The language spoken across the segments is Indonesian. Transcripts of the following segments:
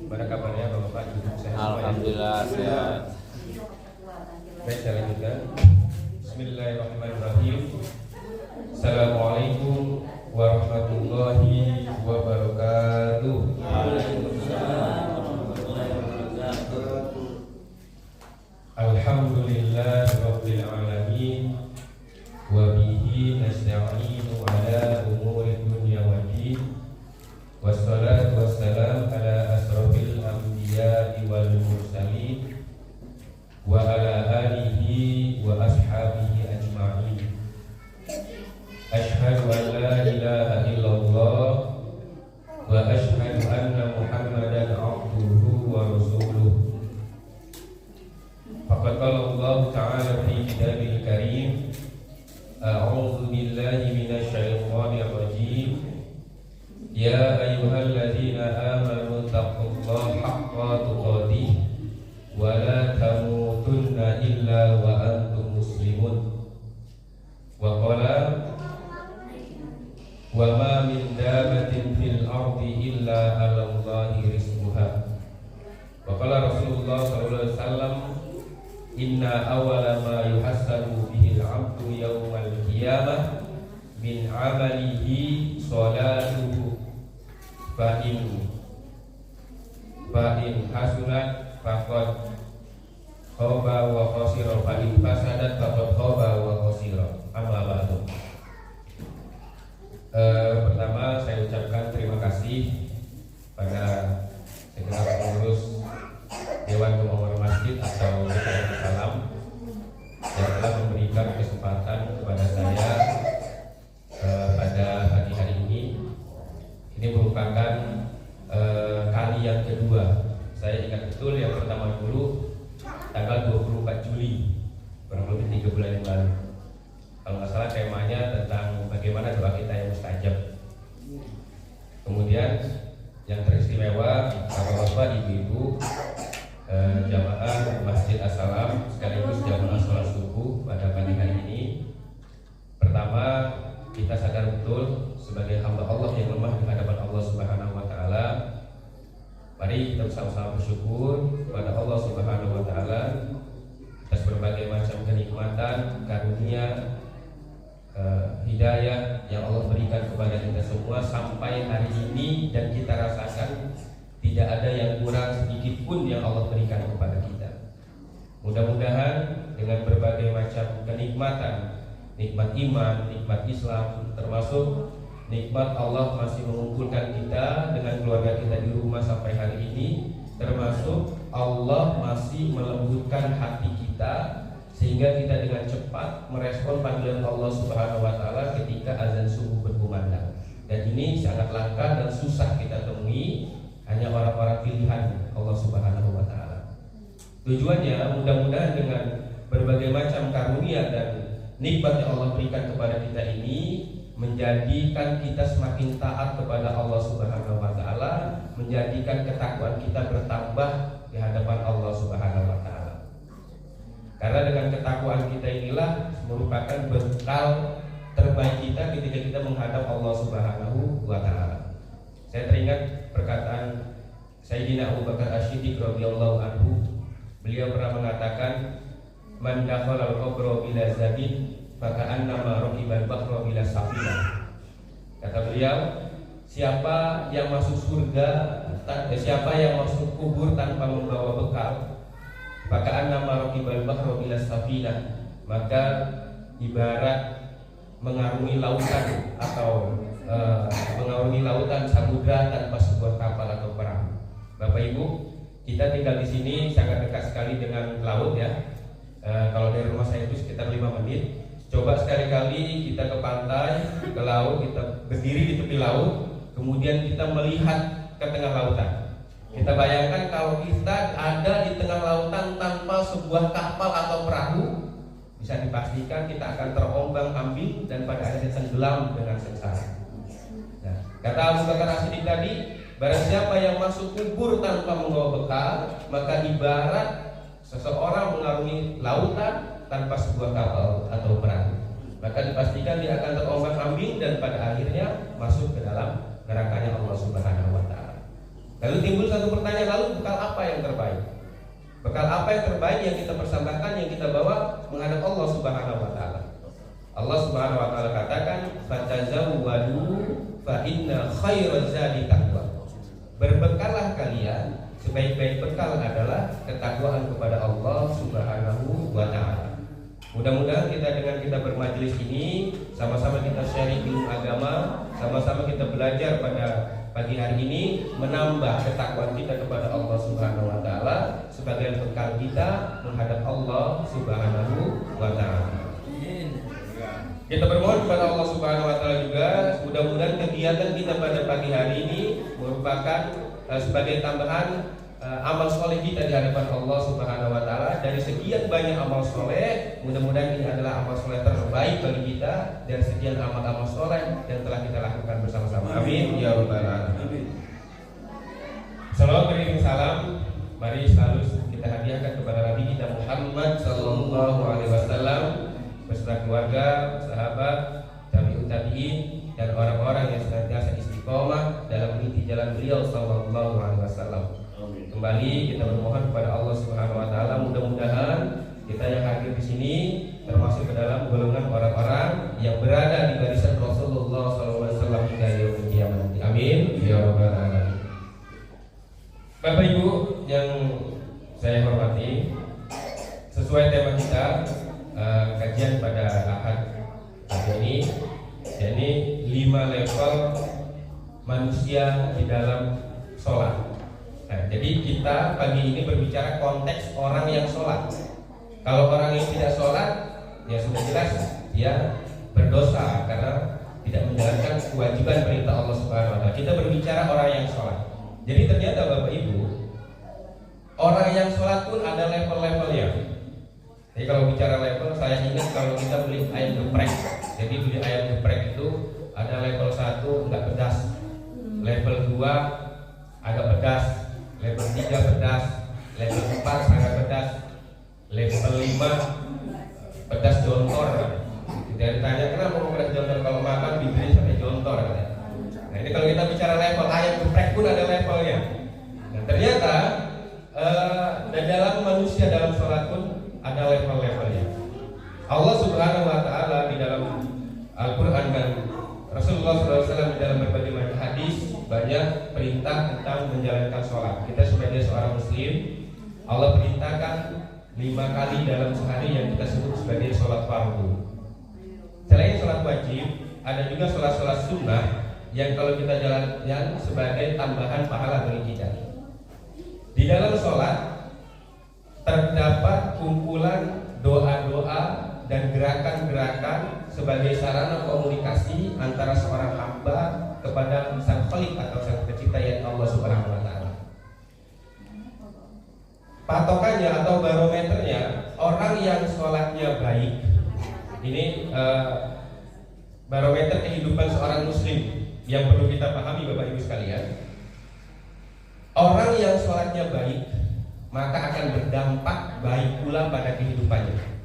Gimana kabarnya Bapak Ibu? Sehat semua ya? Alhamdulillah sehat. Baik, saya lanjutkan. Bismillahirrahmanirrahim. Assalamualaikum warahmatullahi wabarakatuh. Alhamdulillah rabbil alamin. Wa bihi nasta'inu ala umuri dunya waddin. Wassalatu wassalam ala asrofil anbiya'i wal mursalin wa ala alihi wa ashabihi ajma'in. Ashhadu an la ilaha illallah wa ashhadu anna Muhammadan abduhu wa rasuluh. Faqad qala Allah ta'ala fi kitabil karim, a'udzu billahi minasy syaithanir rajim. Ya ayyuhalladzina amanu taqullaha haqqa tuqatih wa la tamutunna illa wa antum muslimun. Wa qala wa ma min dabbatin fil ardi illa 'ala Allahi rizquha. Wa qala Rasulullah sallallahu alaihi wasallam, inna awwala ma yuhassabu bihi al-'abdu yawmal qiyamah min 'amalihi sholatuhu fa'in hasunat faqad khaba wa khasira, fa'in fasadat faqad khaba wa khasira. Amma ba'du. Pertama saya ucapkan terima kasih pada segenap pengurus Dewan Pengurus Masjid atau DPR Salam yang telah memberikan kesempatan kepada saya pada pagi hari ini. Ini merupakan kali yang kedua. Saya ingat betul yang pertama dulu tanggal 24 Juli, kurang lebih 3 bulan yang lalu. Kalau nggak salah temanya tentang bagaimana doa kita yang mustajab. Kemudian yang teristimewa bapak-bapak, ibu-ibu, jamaah Masjid As-Salam sekaligus jamaah sholat subuh pada pagi hari ini. Pertama, kita sadar betul sebagai hamba Allah yang lemah di hadapan Allah Subhanahu wa taala. Mari kita bersama-sama bersyukur kepada Allah Subhanahu wa taala atas berbagai macam kenikmatan, karunia, hidayah yang Allah berikan kepada kita semua sampai hari ini, dan kita rasakan tidak ada yang kurang sedikit pun yang Allah berikan kepada kita. Mudah-mudahan dengan berbagai macam kenikmatan, nikmat iman, nikmat Islam, termasuk nikmat Allah masih mengumpulkan kita dengan keluarga kita di rumah sampai hari ini, termasuk Allah masih melembutkan hati kita sehingga kita dengan cepat merespon panggilan Allah Subhanahu wa taala ketika azan subuh berkumandang. Dan ini sangat langka dan susah kita temui, hanya orang-orang pilihan Allah Subhanahu wa taala. Tujuannya mudah-mudahan dengan berbagai macam karunia dan nikmat yang Allah berikan kepada kita ini menjadikan kita semakin taat kepada Allah Subhanahu wa taala, menjadikan ketakwaan kita bertambah di hadapan Allah Subhanahu wa taala. Karena dengan ketakwaan kita inilah merupakan bekal terbaik kita ketika kita menghadap Allah Subhanahu wa taala. Saya teringat perkataan Sayyidina Abu Bakar Asy-Siddiq radhiyallahu anhu. Beliau pernah mengatakan, man dakhala al-qabra bila zabin faka'annama raqibal bahra bila safinah. Kata beliau, siapa yang masuk surga, siapa yang masuk kubur tanpa membawa bekal, faka'annama raqibal bahra bila safinah, maka ibarat mengarungi lautan atau mengarungi lautan samudra tanpa sebuah kapal atau perahu. Bapak Ibu, kita tinggal di sini sangat dekat sekali dengan laut ya. Kalau dari rumah saya itu sekitar 5 menit. Coba sekali-kali kita ke pantai, ke laut, kita berdiri di tepi laut, kemudian kita melihat ke tengah lautan. Kita bayangkan kalau kita ada di tengah lautan tanpa sebuah kapal atau perahu, bisa dipastikan kita akan terombang-ambing dan pada akhirnya tenggelam dengan sengsara. Nah, kata Abu Bakar As-Siddiq tadi, barang siapa yang masuk kubur tanpa membawa bekal, maka ibarat seseorang mengarungi lautan tanpa sebuah kapal atau perahu, maka dipastikan dia akan terombang-ambing dan pada akhirnya masuk ke dalam nerakanya Allah Subhanahu wa taala. Lalu timbul satu pertanyaan, lalu bekal apa yang terbaik? Bekal apa yang terbaik yang kita persembahkan, yang kita bawa menghadap Allah Subhanahu wa taala? Allah Subhanahu wa taala katakan, "Fatazawwadu fa inna khairaz zadi taqwa." Berbekallah kalian, sebaik-baik bekal adalah ketakwaan kepada Allah Subhanahu wa taala. Mudah-mudahan kita bermajelis ini sama-sama kita sharing ilmu agama, sama-sama kita belajar pada pagi hari ini menambah ketakwaan kita kepada Allah Subhanahu wa taala sebagai bekal kita menghadap Allah Subhanahu wa taala. Kita bermohon kepada Allah Subhanahu wa taala juga, mudah-mudahan kegiatan kita pada pagi hari ini merupakan sebagai tambahan amal soleh kita di hadapan Allah Subhanahu wa taala. Dari sekian banyak amal soleh, mudah-mudahan ini adalah amal soleh terbaik bagi kita dari sekian amal-amal soleh yang telah kita lakukan bersama-sama. Amin ya rabbal alamin. Salawat beriring salam mari selalu kita hadiahkan kepada Nabi kita Muhammad sallallahu alaihi wasallam beserta keluarga, sahabat, tabi'ut tabi'in dan orang-orang yang senantiasa istiqomah dalam meniti jalan beliau sallallahu alaihi wasallam. Kembali kita bermohon kepada Allah Subhanahu wa taala, mudah-mudahan kita yang hadir di sini termasuk ke dalam golongan orang-orang yang berada di barisan Rasulullah sallallahu alaihi wasallam hingga yaumul qiyamah. Amin ya rabbal alamin. Bapak Ibu yang saya hormati, sesuai tema kita kajian pada Ahad hari ini, yakni 5 level manusia di dalam sholat. Nah, jadi kita pagi ini berbicara konteks orang yang sholat. Kalau orang yang tidak sholat, ya sudah jelas dia berdosa karena tidak menjalankan kewajiban perintah Allah Subhanahu wa taala. Kita berbicara orang yang sholat. Jadi ternyata Bapak Ibu, orang yang sholat pun ada level-levelnya. Jadi kalau bicara level, saya ingat kalau kita beli ayam geprek. Jadi beli ayam geprek itu ada level 1 enggak pedas, level 2 agak pedas, level 3 pedas, level 4 sangat pedas, level 5 pedas jontor. Jadi ditanya kenapa mau pedas jontor, kalau makan bibirnya sampai jontor. Nah ini kalau kita bicara level ayam geprek pun ada levelnya. Nah ternyata dalam manusia dalam sholat pun ada level-levelnya. Allah Subhanahu wa taala di dalam Al-Qur'an dan Rasulullah SAW di dalam berbagai macam hadis banyak perintah tentang menjalankan sholat. Kita sebagai seorang muslim, Allah perintahkan 5 kali dalam sehari yang kita sebut sebagai sholat fardu. Selain sholat wajib, ada juga sholat-sholat sunnah yang kalau kita jalankan sebagai tambahan pahala bagi kita. Di dalam sholat terdapat kumpulan doa-doa dan gerakan-gerakan sebagai sarana komunikasi antara seorang hamba kepada sang Khalik atau sang pencipta yang Allah Subhanahu wa taala. Patokannya atau barometernya, orang yang sholatnya baik, ini barometer kehidupan seorang muslim yang perlu kita pahami Bapak Ibu sekalian. Orang yang sholatnya baik maka akan berdampak baik pula pada kehidupannya.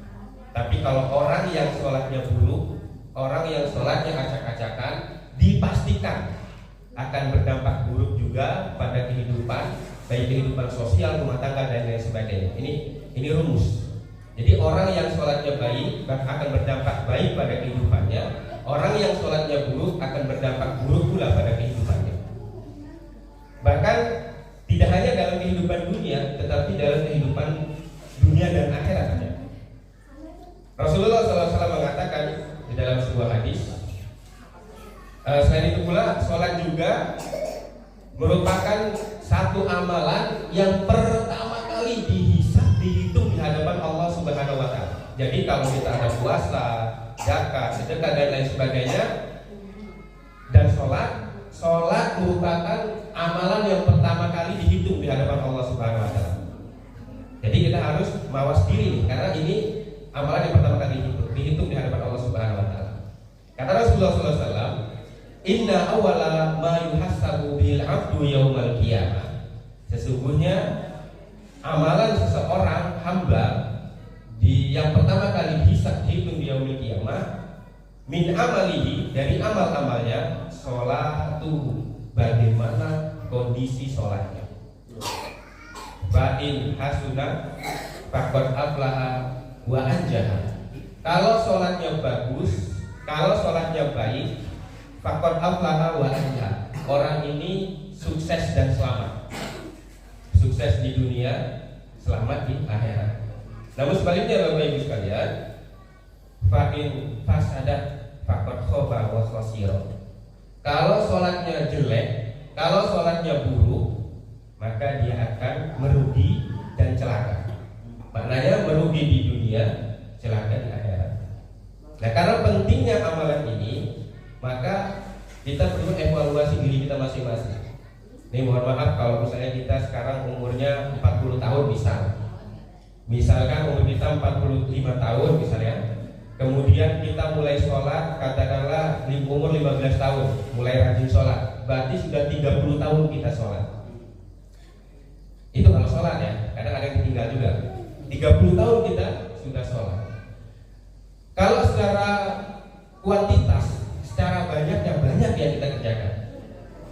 Tapi kalau orang yang sholatnya buruk, orang yang sholatnya acak-acakan, dipastikan akan berdampak buruk juga pada kehidupan, baik kehidupan sosial, rumah tangga dan lain sebagainya. Ini rumus. Jadi orang yang sholatnya baik akan berdampak baik pada kehidupannya. Orang yang sholatnya buruk akan berdampak buruk pula pada kehidupannya. Bahkan tidak hanya dalam kehidupan dunia, tetapi dalam kehidupan dunia dan akhiratnya. Rasulullah SAW mengatakan di dalam sebuah hadis, selain itu pula, sholat juga merupakan satu amalan yang pertama kali dihitung di hadapan Allah Subhanahu wa taala. Jadi kalau kita ada puasa, zakat, sedekah dan lain sebagainya, dan sholat merupakan amalan yang pertama kali dihitung di hadapan Allah Subhanahu wa taala. Jadi kita harus mawas diri karena ini amalan yang pertama kali dihitung di hadapan Allah Subhanahu wa taala. Kata Rasulullah SAW, "Inna awwala ma yuhassabu bil 'abdu yaumal qiyamah." Sesungguhnya amalan seseorang hamba yang pertama kali dihitung di yaumil qiyamah, min amalihi, dari amal-amalnya, sholatu, bagaimana kondisi sholatnya. Fa'in hasuna faqad aflaha wa anjaha. Kalau sholatnya bagus, kalau sholatnya baik, faqad aflaha wa anjaha. Orang ini sukses dan selamat. Sukses di dunia, selamat di akhirat. Namun sebaliknya Bapak Ibu sekalian, fa'in fasadat faqad khaba wa khasira. Kalau sholatnya jelek, kalau sholatnya buruk, maka dia akan merugi dan celaka. Maknanya merugi di dunia, celaka di akhirat. Nah, karena pentingnya amalan ini, maka kita perlu evaluasi diri kita masing-masing. Ini mohon maaf kalau misalnya kita sekarang umurnya 40 tahun misalkan umur kita 45 tahun misalnya, kemudian kita mulai sholat katakanlah di umur 15 tahun mulai rajin sholat, berarti sudah 30 tahun kita sholat. Itu kalau sholat ya, kadang ada yang ditinggal juga. 30 tahun kita sudah sholat. Kalau secara kuantitas, secara banyaknya banyak yang kita kerjakan.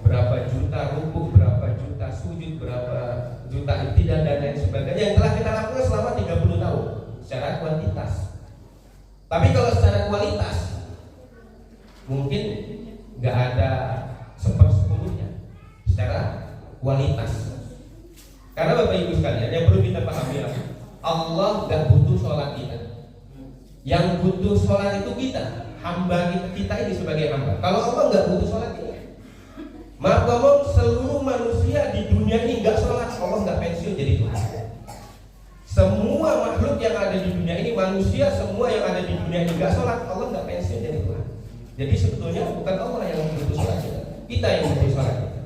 Berapa juta rukuk, berapa juta sujud, berapa juta iktidak dan lain sebagainya yang telah kita lakukan selama 30 tahun secara kuantitas. Tapi kalau secara kualitas mungkin nggak ada sepersepuluhnya secara kualitas. Karena Bapak Ibu sekalian yang perlu kita pahami, Allah nggak butuh sholat kita. Yang butuh sholat itu kita, hamba kita ini sebagai hamba. Kalau Allah nggak butuh sholat kita, maka seluruh manusia di dunia ini nggak sholat, Allah nggak pensiun jadi Tuhan. Semua makhluk yang ada di dunia ini, manusia semua yang ada di dunia ini nggak sholat, Allah nggak pensiun jadi Tuhan. Jadi sebetulnya bukan Allah yang butuh sholat kita yang butuh sholat kita.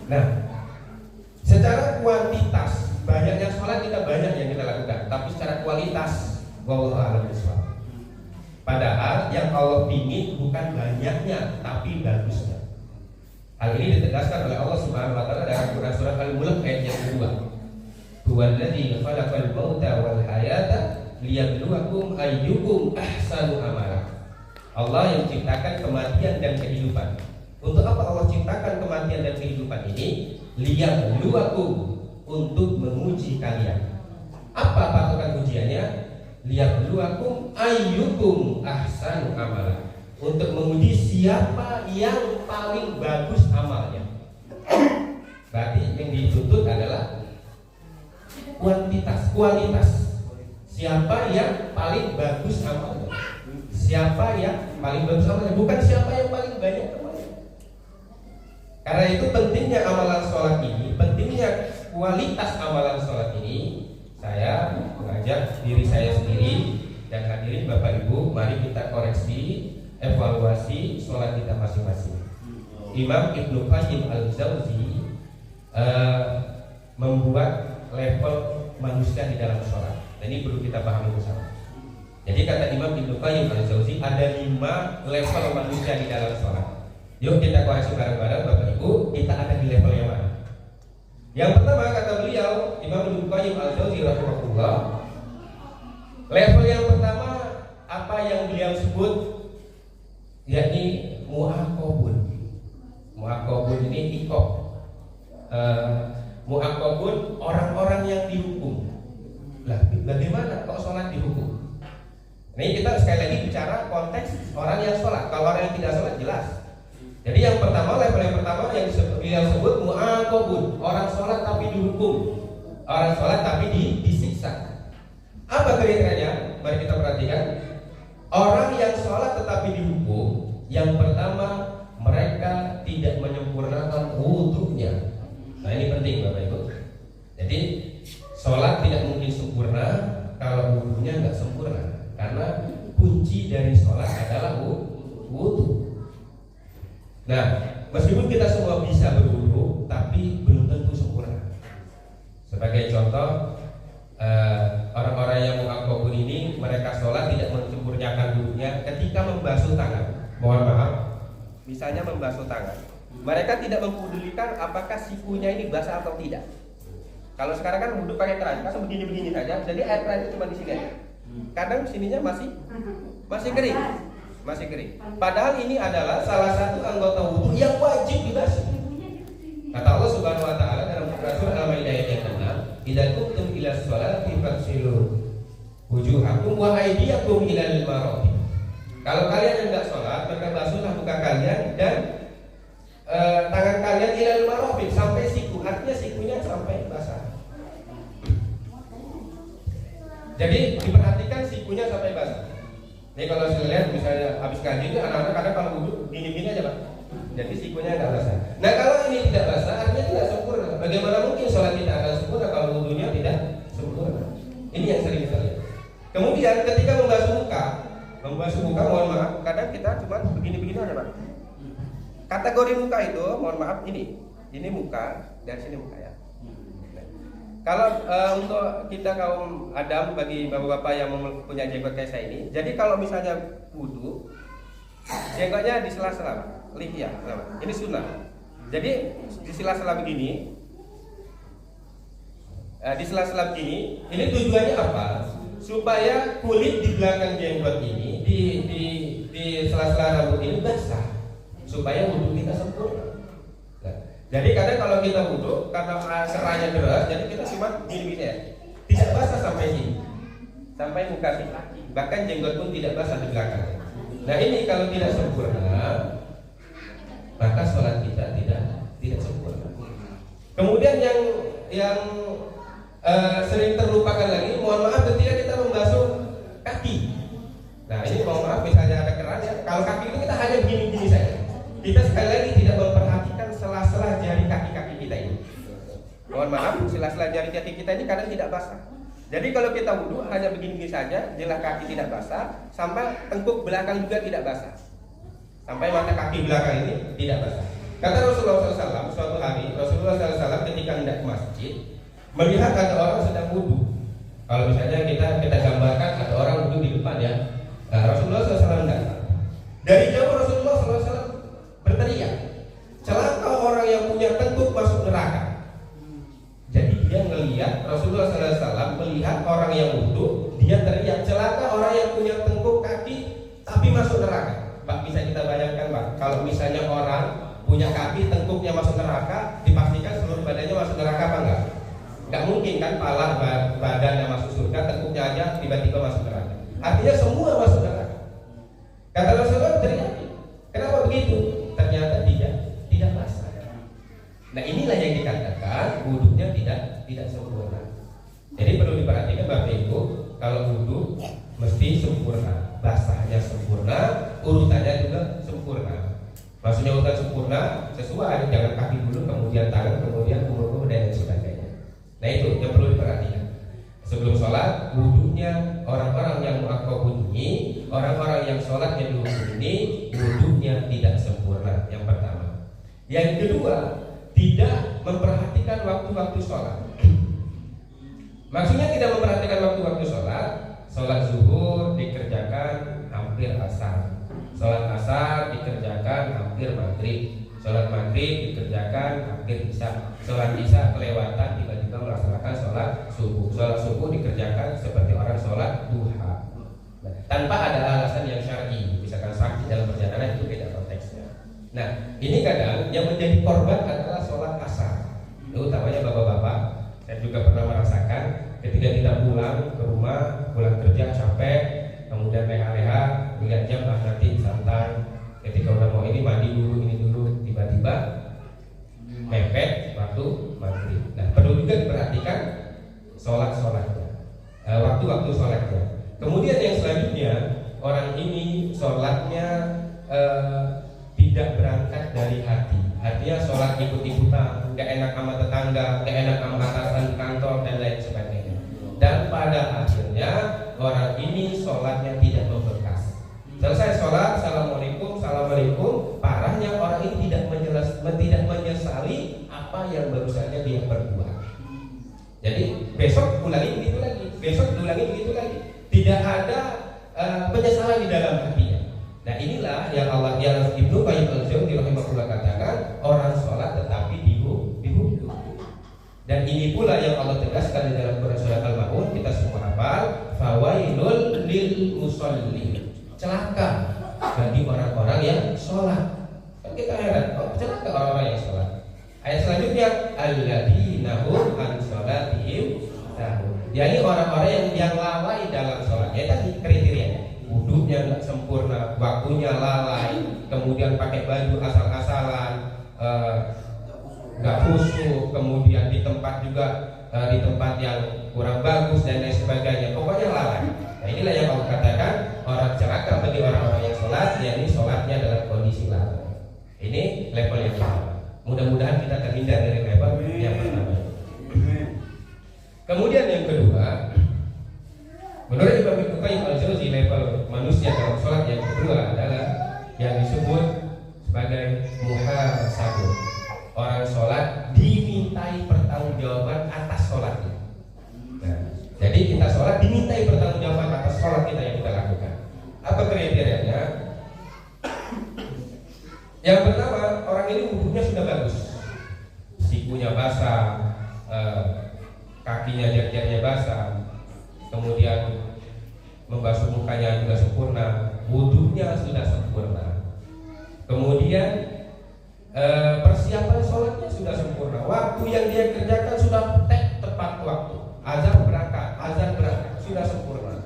Nah, secara kuantitas banyaknya sholat kita banyak yang kita lakukan, tapi secara kualitas wallahu a'lam bishawab. Padahal yang Allah ingin bukan banyaknya, tapi bagusnya. Hal ini ditegaskan oleh Allah Subhanahu wa taala dalam Quran surat Al-Mulk ayat yang kedua. Huwallazi khalaqal mauta wal hayata liyabluwakum ayyukum ahsanu amala. Allah yang ciptakan kematian dan kehidupan. Untuk apa Allah ciptakan kematian dan kehidupan ini? Liyabluwakum, untuk menguji kalian. Apa patokan ujiannya? Liyabluwakum ayyukum ahsanu amala. Untuk menguji siapa yang paling bagus amalnya. Berarti yang dituntut adalah kualitas. Siapa yang paling bagus amalnya? Siapa yang paling bagus amalnya? Bukan siapa yang paling banyak amalnya. Karena itu pentingnya amalan sholat ini, pentingnya kualitas amalan sholat ini. Saya mengajak diri saya sendiri dan hadirin Bapak Ibu, mari kita koreksi, evaluasi sholat kita masing-masing. Imam Ibnu Qayyim Al-Jauzi membuat level manusia di dalam sholat. Dan ini perlu kita pahami bersama. Jadi kata Imam Ibnu Qayyim Al-Jauzi ada 5 level manusia di dalam sholat. Yuk kita koreksi bareng-bareng Bapak Ibu, kita ada di level yang mana? Yang pertama kata beliau Imam Ibnu Qayyim Al-Jauzi rahimahullah, level yang pertama apa yang beliau sebut yakni mu'aqabun. Mu'aqabun ini ikob. Mu'aqabun orang-orang yang dihukum. Lah bagaimana kok sholat dihukum? Ini kita sekali lagi bicara konteks orang yang sholat. Kalau orang yang tidak sholat jelas. Jadi yang pertama, level yang pertama yang beliau sebut mu'aqabun, orang sholat tapi dihukum, orang sholat tapi disiksa. Apa kriterianya? Mari kita perhatikan. Orang yang sholat tetapi dihukum, yang pertama mereka tidak menyempurnakan wudunya. Nah ini penting Bapak Ibu. Jadi sholat tidak mungkin sempurna kalau wudunya nggak sempurna, karena kunci dari sholat adalah wudu. Nah, meskipun kita semua bisa berwudu, tapi belum tentu sempurna. Sebagai contoh, orang-orang yang mu'aqabun ini, mereka sholat tidak menyempurnakan wudunya ketika membasuh tangan. Mohon maaf, misalnya membasuh tangan, mereka tidak mempedulikan apakah sikunya ini basah atau tidak. Kalau sekarang kan wudu pakai keran, kan begini-begini saja, jadi air kerannya cuma di sini aja. Kadang sininya masih kering. Padahal ini adalah salah satu anggota wudu yang wajib dibasuh. wujuhakum wa aydiyakum ilal marafiq. Kalau kalian enggak sholat, maka basuhlah muka kalian dan tangan kalian ilal marafiq, sampai siku. Artinya sikunya sampai basah. Jadi diperhatikan sikunya sampai basah. Jadi kalau saya lihat misalnya habis ngaji itu anak-anak kadang kalau wudhu gini-gini aja Pak. Jadi sikunya nggak basah. Nah kalau ini tidak basah artinya tidak sempurna. Bagaimana mungkin sholat kita akan sempurna kalau wudhunya tidak sempurna? Ini yang sering kita lihat. Kemudian ketika membasuh muka, mohon maaf, kadang kita cuma begini-begini aja Pak. Kategori muka itu, mohon maaf, ini muka, dari sini muka ya. Kalau untuk kita kaum Adam, bagi bapak-bapak yang punya jenggot kayak saya ini, jadi kalau misalnya wudhu, jenggotnya di sela-sela, lihya, ini sunnah. Jadi di sela-sela begini, ini tujuannya apa? Supaya kulit di belakang jenggot ini, di sela-sela rambut ini basah, supaya wudhu kita sempurna. Jadi kadang kalau kita wudhu karena serahnya deras, jadi kita cuma gini-gini ya, tidak basah sampai sini, sampai muka sini. Bahkan jenggot pun tidak basah di belakang. Nah ini kalau tidak sempurna, maka sholat kita tidak sempurna. Kemudian yang sering terlupakan lagi, mohon maaf ketika kita membasuh kaki. Nah ini mohon maaf misalnya ada keran ya, kalau kaki itu kita hanya begini-begini saja. Kita sekali lagi tidak memperhatikan sela-sela jari kaki-kaki kita ini. Mohon maaf, sela-sela jari kaki kita ini kadang tidak basah. Jadi kalau kita wudhu hanya begini-begini saja, jelah kaki tidak basah, sampai tengkuk belakang juga tidak basah, sampai mata kaki belakang ini tidak basah. Kata Rasulullah SAW, suatu hari Rasulullah SAW ketika hendak ke masjid, melihat ada orang sedang wudhu. Kalau misalnya kita gambarkan ada orang wudhu di depan ya, Rasulullah SAW datang. Dari jauh Rasulullah SAW berteriak, celaka orang yang punya tengkuk masuk neraka. Jadi dia melihat Rasulullah SAW melihat orang yang wudhu, dia teriak, celaka orang yang punya tengkuk kaki tapi masuk neraka. Pak, bisa kita bayangkan Pak, kalau misalnya orang punya kaki tengkuknya masuk neraka, dipastikan seluruh badannya masuk neraka apa enggak? Enggak mungkin kan, pala badannya masuk surga, tengkuknya aja tiba-tiba masuk neraka. Artinya semua masuk neraka. Kata Rasulullah teriak, kenapa begitu? Ternyata tidak basah. Nah inilah yang dikatakan wudhunya tidak sempurna. Jadi perlu diperhatikan Bapak Ibu, kalau wudhu mesti sempurna, basahnya sempurna, urutannya juga sempurna. Maksudnya urutan sempurna sesuai, jangan kaki dulu, kemudian tangan, kemudian umur dan sebagainya. Nah itu yang perlu diperhatikan. Sebelum sholat, wudhunya orang-orang yang muakkabun ini, orang-orang yang sholatnya di wudhu ini, wudhunya tidak sempurna. Yang pertama. Yang kedua, tidak memperhatikan waktu-waktu sholat. Maksudnya tidak memperhatikan waktu-waktu sholat. Sholat zuhur dikerjakan hampir asar, sholat asar dikerjakan hampir maghrib, sholat maghrib dikerjakan hampir isya, sholat isya kelewatan tiba-tiba melaksanakan sholat subuh dikerjakan seperti orang sholat duha tanpa ada alasan yang syar'i, misalkan sakit dalam perjalanan, itu beda konteksnya. Nah ini kadang yang menjadi korban adalah sholat asar. Itu utamanya bapak-bapak. Saya juga pernah merasakan ketika kita pulang ke rumah, pulang kerja capek, kemudian leha-leha, lihat jam, nanti santai. Ketika udah mau ini mandi dulu, ini dulu, tiba-tiba mepet waktu maghrib. Nah perlu juga diperhatikan sholat-sholatnya, waktu-waktu sholatnya. Kemudian yang selanjutnya, orang ini sholatnya tidak berangkat dari hati. Artinya sholat ikut-ikutan, gak enak sama tetangga, gak enak sama atasan kantor dan lain sebagainya. Dan pada akhirnya orang ini sholatnya tidak membekas. Selesai sholat, assalamualaikum, parahnya orang ini tidak menyesali apa yang baru saja dia perbuat. Jadi besok ulangi begitu lagi, besok ulangi begitu lagi. Tidak ada penyesalan di dalam hatinya. Nah inilah yang Ibnu Qayyim al-Jauziyah rahimahullah katakan, orang sholat tetapi dihukum. Dan ini pula yang Allah tegaskan di dalam Quran surah Al-Maun, kita semua hafal, fawailul lil musallin, celaka bagi orang-orang yang sholat. Kan kita heran, kok celaka orang-orang yang sholat. Ayat selanjutnya, alladzina hum an sholatihim sahun. yakni orang-orang yang lalai dalam sholatnya. Tadi kriterianya, wudhunya nggak sempurna, waktunya lalai, kemudian pakai baju asal-asalan, nggak khusyuk, kemudian di tempat juga di tempat yang kurang bagus dan lain sebagainya. Pokoknya lalai. Nah, inilah yang Allah katakan orang celaka bagi orang-orang yang sholat, yakni sholatnya dalam kondisi lalai. Ini level yang pertama. Mudah-mudahan kita terhindar dari level yang pertama. Kemudian yang kedua, menurut Imam Ibnu Qayyim al-Jauzi, level manusia dalam sholat yang kedua adalah yang disebut sebagai muhasabun. Orang sholat dimintai pertanggungjawaban atas sholatnya. Nah, jadi kita sholat dimintai pertanggungjawaban atas sholat kita yang kita lakukan. Apa kriterianya? Yang pertama, orang ini wudhunya sudah bagus, sikunya basah, kakinya jari-jarinya basah, kemudian membasuh mukanya juga sempurna, wudhunya sudah sempurna. Kemudian persiapan sholatnya sudah sempurna, waktu yang dia kerjakan sudah tepat waktu, azan berangkat sudah sempurna,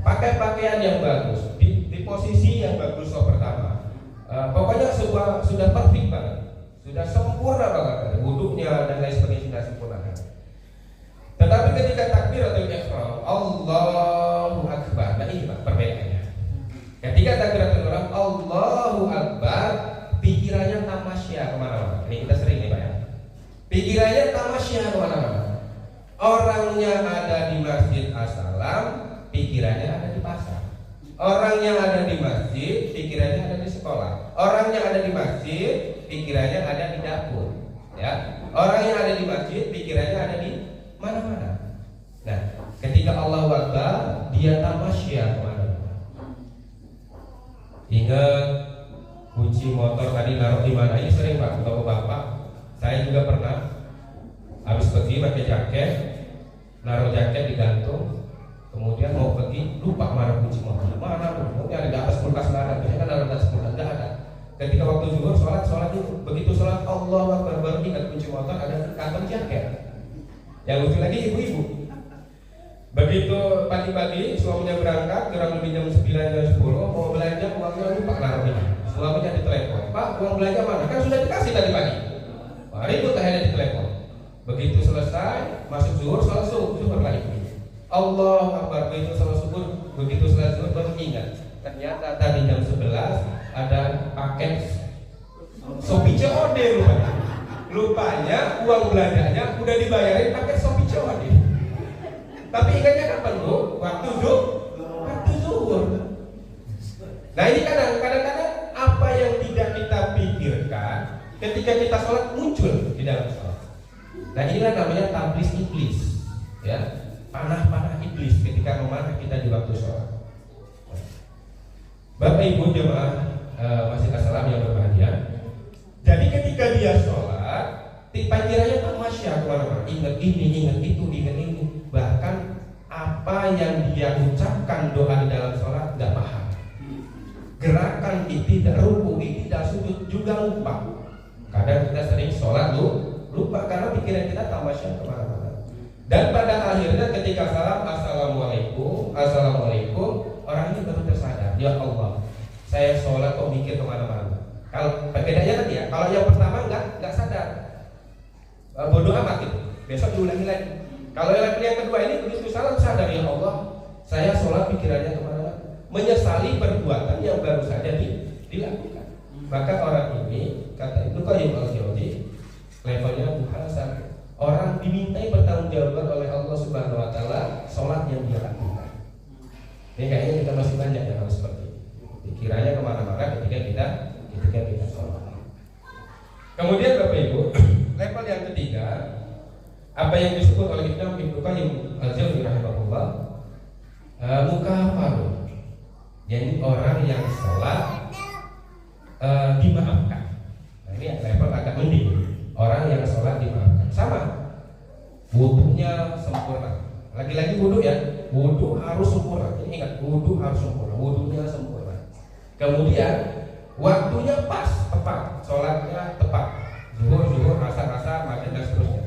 pakai pakaian yang bagus, di posisi yang bagus pertama. Pokoknya sudah perfect banget, sudah sempurna banget, wudhunya dan lain sebagainya sudah sempurna. Tetapi ketika takbiratul ihram, Allahu Akbar, nah ini Pak perbedaannya. Ketika takbiratul ihram, Allahu Akbar, pikirannya tamasya kemana-mana. Ini kita sering nih Pak ya. Pikirannya tamasya kemana-mana. Orangnya ada di Masjid As-Salam, pikirannya ada di pasar. Orang yang ada di masjid, pikirannya ada di sekolah. Orang yang ada di masjid, pikirannya ada di dapur. Ya, orang yang ada di masjid, pikirannya ada di mana-mana. Nah, ketika Allahu Akbar, dia tamasya kemana-mana. Ingat kunci motor tadi naruh di mana? Ini sering Pak, bapak-bapak. Saya juga pernah habis pergi pakai jaket, naruh jaket digantung. Kemudian mau pergi, lupa mana kunci motor. Mana tuh? Mungkin ada di atas kulkas, nggak ada. Biasanya kan ada di atas kulkas, nggak ada. Ketika waktu zuhur sholat itu, begitu sholat Allahu Akbar baru ingat kunci motor ada di kantong jaket. Yang lucu lagi ibu-ibu. Begitu pagi-pagi suaminya berangkat kurang lebih jam 9 jam 10 mau belanja, uangnya lupa naruh di mana. Suaminya ditelepon, Pak uang belanja mana? Kan sudah dikasih tadi pagi. Wah, ribut akhirnya ditelepon. Begitu selesai masuk zuhur, sholat zuhur lagi. Allahu Akbar, begitu sholat zuhur, begitu sholat zuhur baru ingat. Ternyata tadi jam 11 ada paket Shopee COD rupanya. Lupanya uang belanjanya udah dibayarin pakai Shopee COD. Tapi ingatnya kapan Bu? Waktu zuhur. Nah ini kadang-kadang apa yang tidak kita pikirkan ketika kita sholat muncul di dalam sholat. Nah inilah namanya tablis iblis, ya, panah-panah iblis ketika memanah kita di waktu sholat. Bapak Ibu jemaah Masjid As-Salam yang berbahagia. Jadi ketika dia sholat, pikirannya tamasya kemana-mana, ingat ini, ingat itu, ingat ini. Bahkan apa yang dia ucapkan doa di dalam sholat nggak paham. Gerakan tidak ruku, tidak sujud juga lupa. Kadang kita sering sholat lupa karena pikiran kita tamasya kemana-mana. Dan pada akhirnya ketika salam assalamualaikum, orang ini baru tersadar, ya Allah, saya sholat kok mikir kemana-mana. Kalau bedanya kan ya, kalau yang pertama nggak sadar, bodoh amat gitu, besok diulangi lagi. Kalau yang kedua ini begitu salam sadar, ya Allah, saya sholat pikirannya kemana-mana, menyesali perbuatan yang baru saja dilakukan. Maka orang ini kata Ibnu Qayyim al-Jauzi, levelnya muhasab. Orang dimintai pertanggungjawaban oleh Allah Subhanahu Wa Taala sholat yang dia lakukan. Ini kayaknya kita masih banyak yang harus seperti ini. Pikirannya kemana-mana ketika kita sholat. Kemudian Bapak Ibu, level yang ketiga, apa yang disebut oleh Ibnu Qayyim al-Jauzi rahimahullah, mukafarun. Jadi orang yang sholat dimaafkan. Nah, ini level agak mending. Orang yang sholat dimaafkan. Sama, wudhunya sempurna. Lagi-lagi wudhu ya, wudhu harus sempurna. Ini ingat, wudhu harus sempurna. Wudhunya sempurna. Kemudian waktunya pas, tepat. Sholatnya tepat. Zuhur, asar, maghrib dan seterusnya.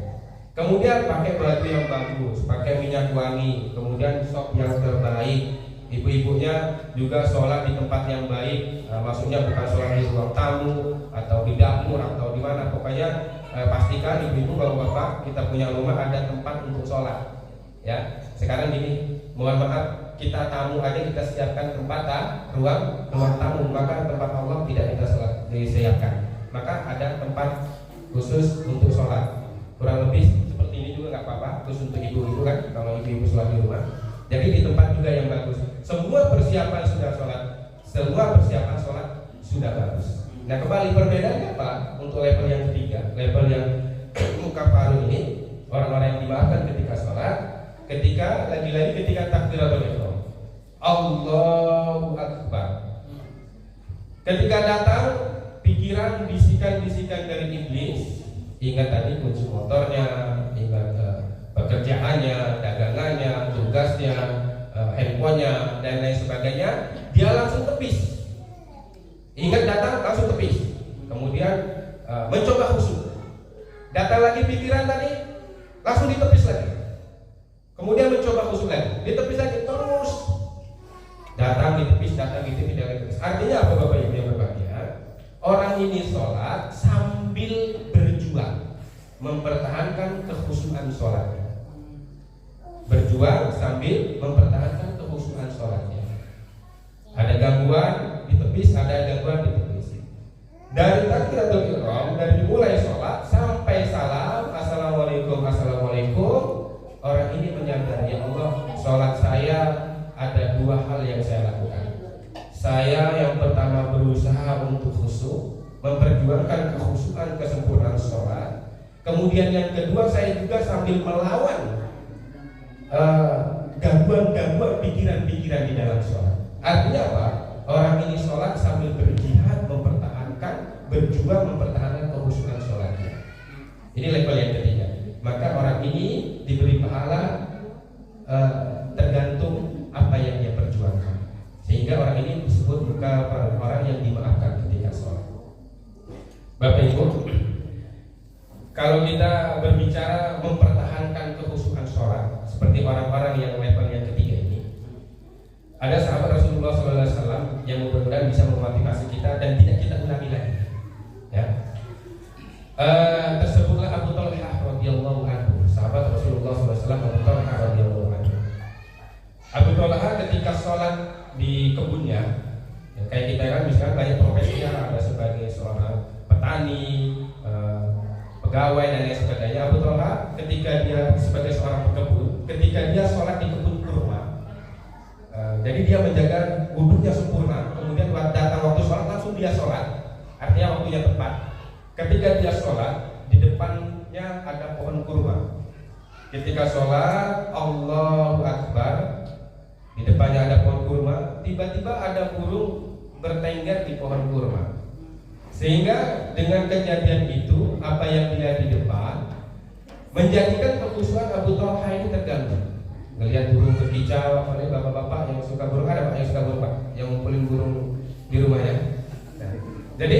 Kemudian pakai baju yang bagus, pakai minyak wangi, kemudian sop yang terbaik. Ibu-ibunya juga sholat di tempat yang baik, maksudnya bukan sholat di ruang tamu atau di dapur atau di mana. Pokoknya pastikan ibu-ibu, bapak-bapak, kita punya rumah ada tempat untuk sholat. Ya, sekarang gini, mohon maaf, kita tamu aja kita siapkan tempat ruang tamu, maka tempat Allah tidak kita disiapkan. Maka ada tempat khusus untuk sholat. Kurang lebih seperti ini juga nggak apa-apa, khusus untuk ibu-ibu kan, kalau ibu-ibu sholat di rumah. Jadi di tempat juga yang bagus. Semua persiapan sudah sholat, sudah bagus. Nah, kembali perbedaannya apa? Untuk level yang ketiga, level yang mukafarun ini, orang-orang yang dimaafkan ketika sholat, ketika lagi-lagi ketika takbiratul ihram, Allahu Akbar. Ketika datang pikiran, bisikan-bisikan dari iblis, ingat tadi kunci motornya, ingat pekerjaannya, dagangannya, tugasnya, handphonenya, dan lain sebagainya, dia langsung tepis. Ingat datang langsung tepis. Kemudian mencoba khusyuk. Datang lagi pikiran tadi, langsung ditepis lagi. Kemudian mencoba khusyuk lagi, ditepis lagi terus. Datang ditepis, ditepis. Artinya apa, Bapak Ibu yang berbahagia? Orang ini sholat sambil berjuang mempertahankan kekhusyuan sholatnya. Berjuang sambil mempertahankan kekhusyuan sholatnya. Ada gangguan ditepis, ada gangguan ditepis. Dari takbiratul ihram, dari mulai sholat sampai salam, assalamualaikum, orang ini menyadari, ya Allah, sholat saya ada dua hal yang saya lakukan. Saya yang pertama berusaha untuk khusyuk, memperjuangkan kekhusyuan, kesempurnaan sholat. Kemudian yang kedua, saya juga sambil melawan gangguan-gangguan pikiran-pikiran di dalam sholat. Artinya apa? Orang ini sholat sambil berjihad, mempertahankan, berjuang mempertahankan kekhusyuan sholatnya. Ini level yang ketiga. Maka orang ini diberi pahala tergantung apa yang dia perjuangkan. Sehingga orang ini disebut bukan orang yang dimaafkan ketika sholat. Bapak Ibu, kalau kita berbicara mempertahankan kekhusyuan sholat, seperti orang-orang yang level yang ketiga ini, ada sahabat Rasulullah SAW yang mudah-mudahan bisa memotivasi kita dan tidak kita ulangi lagi. Ya. Tersebutlah Abu Talhah radhiyallahu anhu, sahabat Rasulullah SAW, Abu Talhah radhiyallahu anhu. Abu Talhah ketika sholat di kebunnya, ya, kayak kita kan misalkan banyak profesinya, ada sebagai seorang petani, pegawai dan lain sebagainya. Abu Talhah ketika dia sebagai seorang pekebun, ketika dia sholat di kebun kurma, jadi dia menjaga wudhunya sempurna. Kemudian datang waktu sholat langsung dia sholat, artinya waktunya tepat. Ketika dia sholat, di depannya ada pohon kurma. Ketika sholat, Allahu Akbar, di depannya ada pohon kurma. Tiba-tiba ada burung bertengger di pohon kurma. Sehingga dengan kejadian itu, apa yang dilihat di depan menjadikan kekhusyuan Abu Talhah ini terganggu. Melihat burung berkicau, apalagi bapak-bapak yang suka burung, ada pak yang suka burung pak, yang ngumpulin burung di rumahnya. Nah, jadi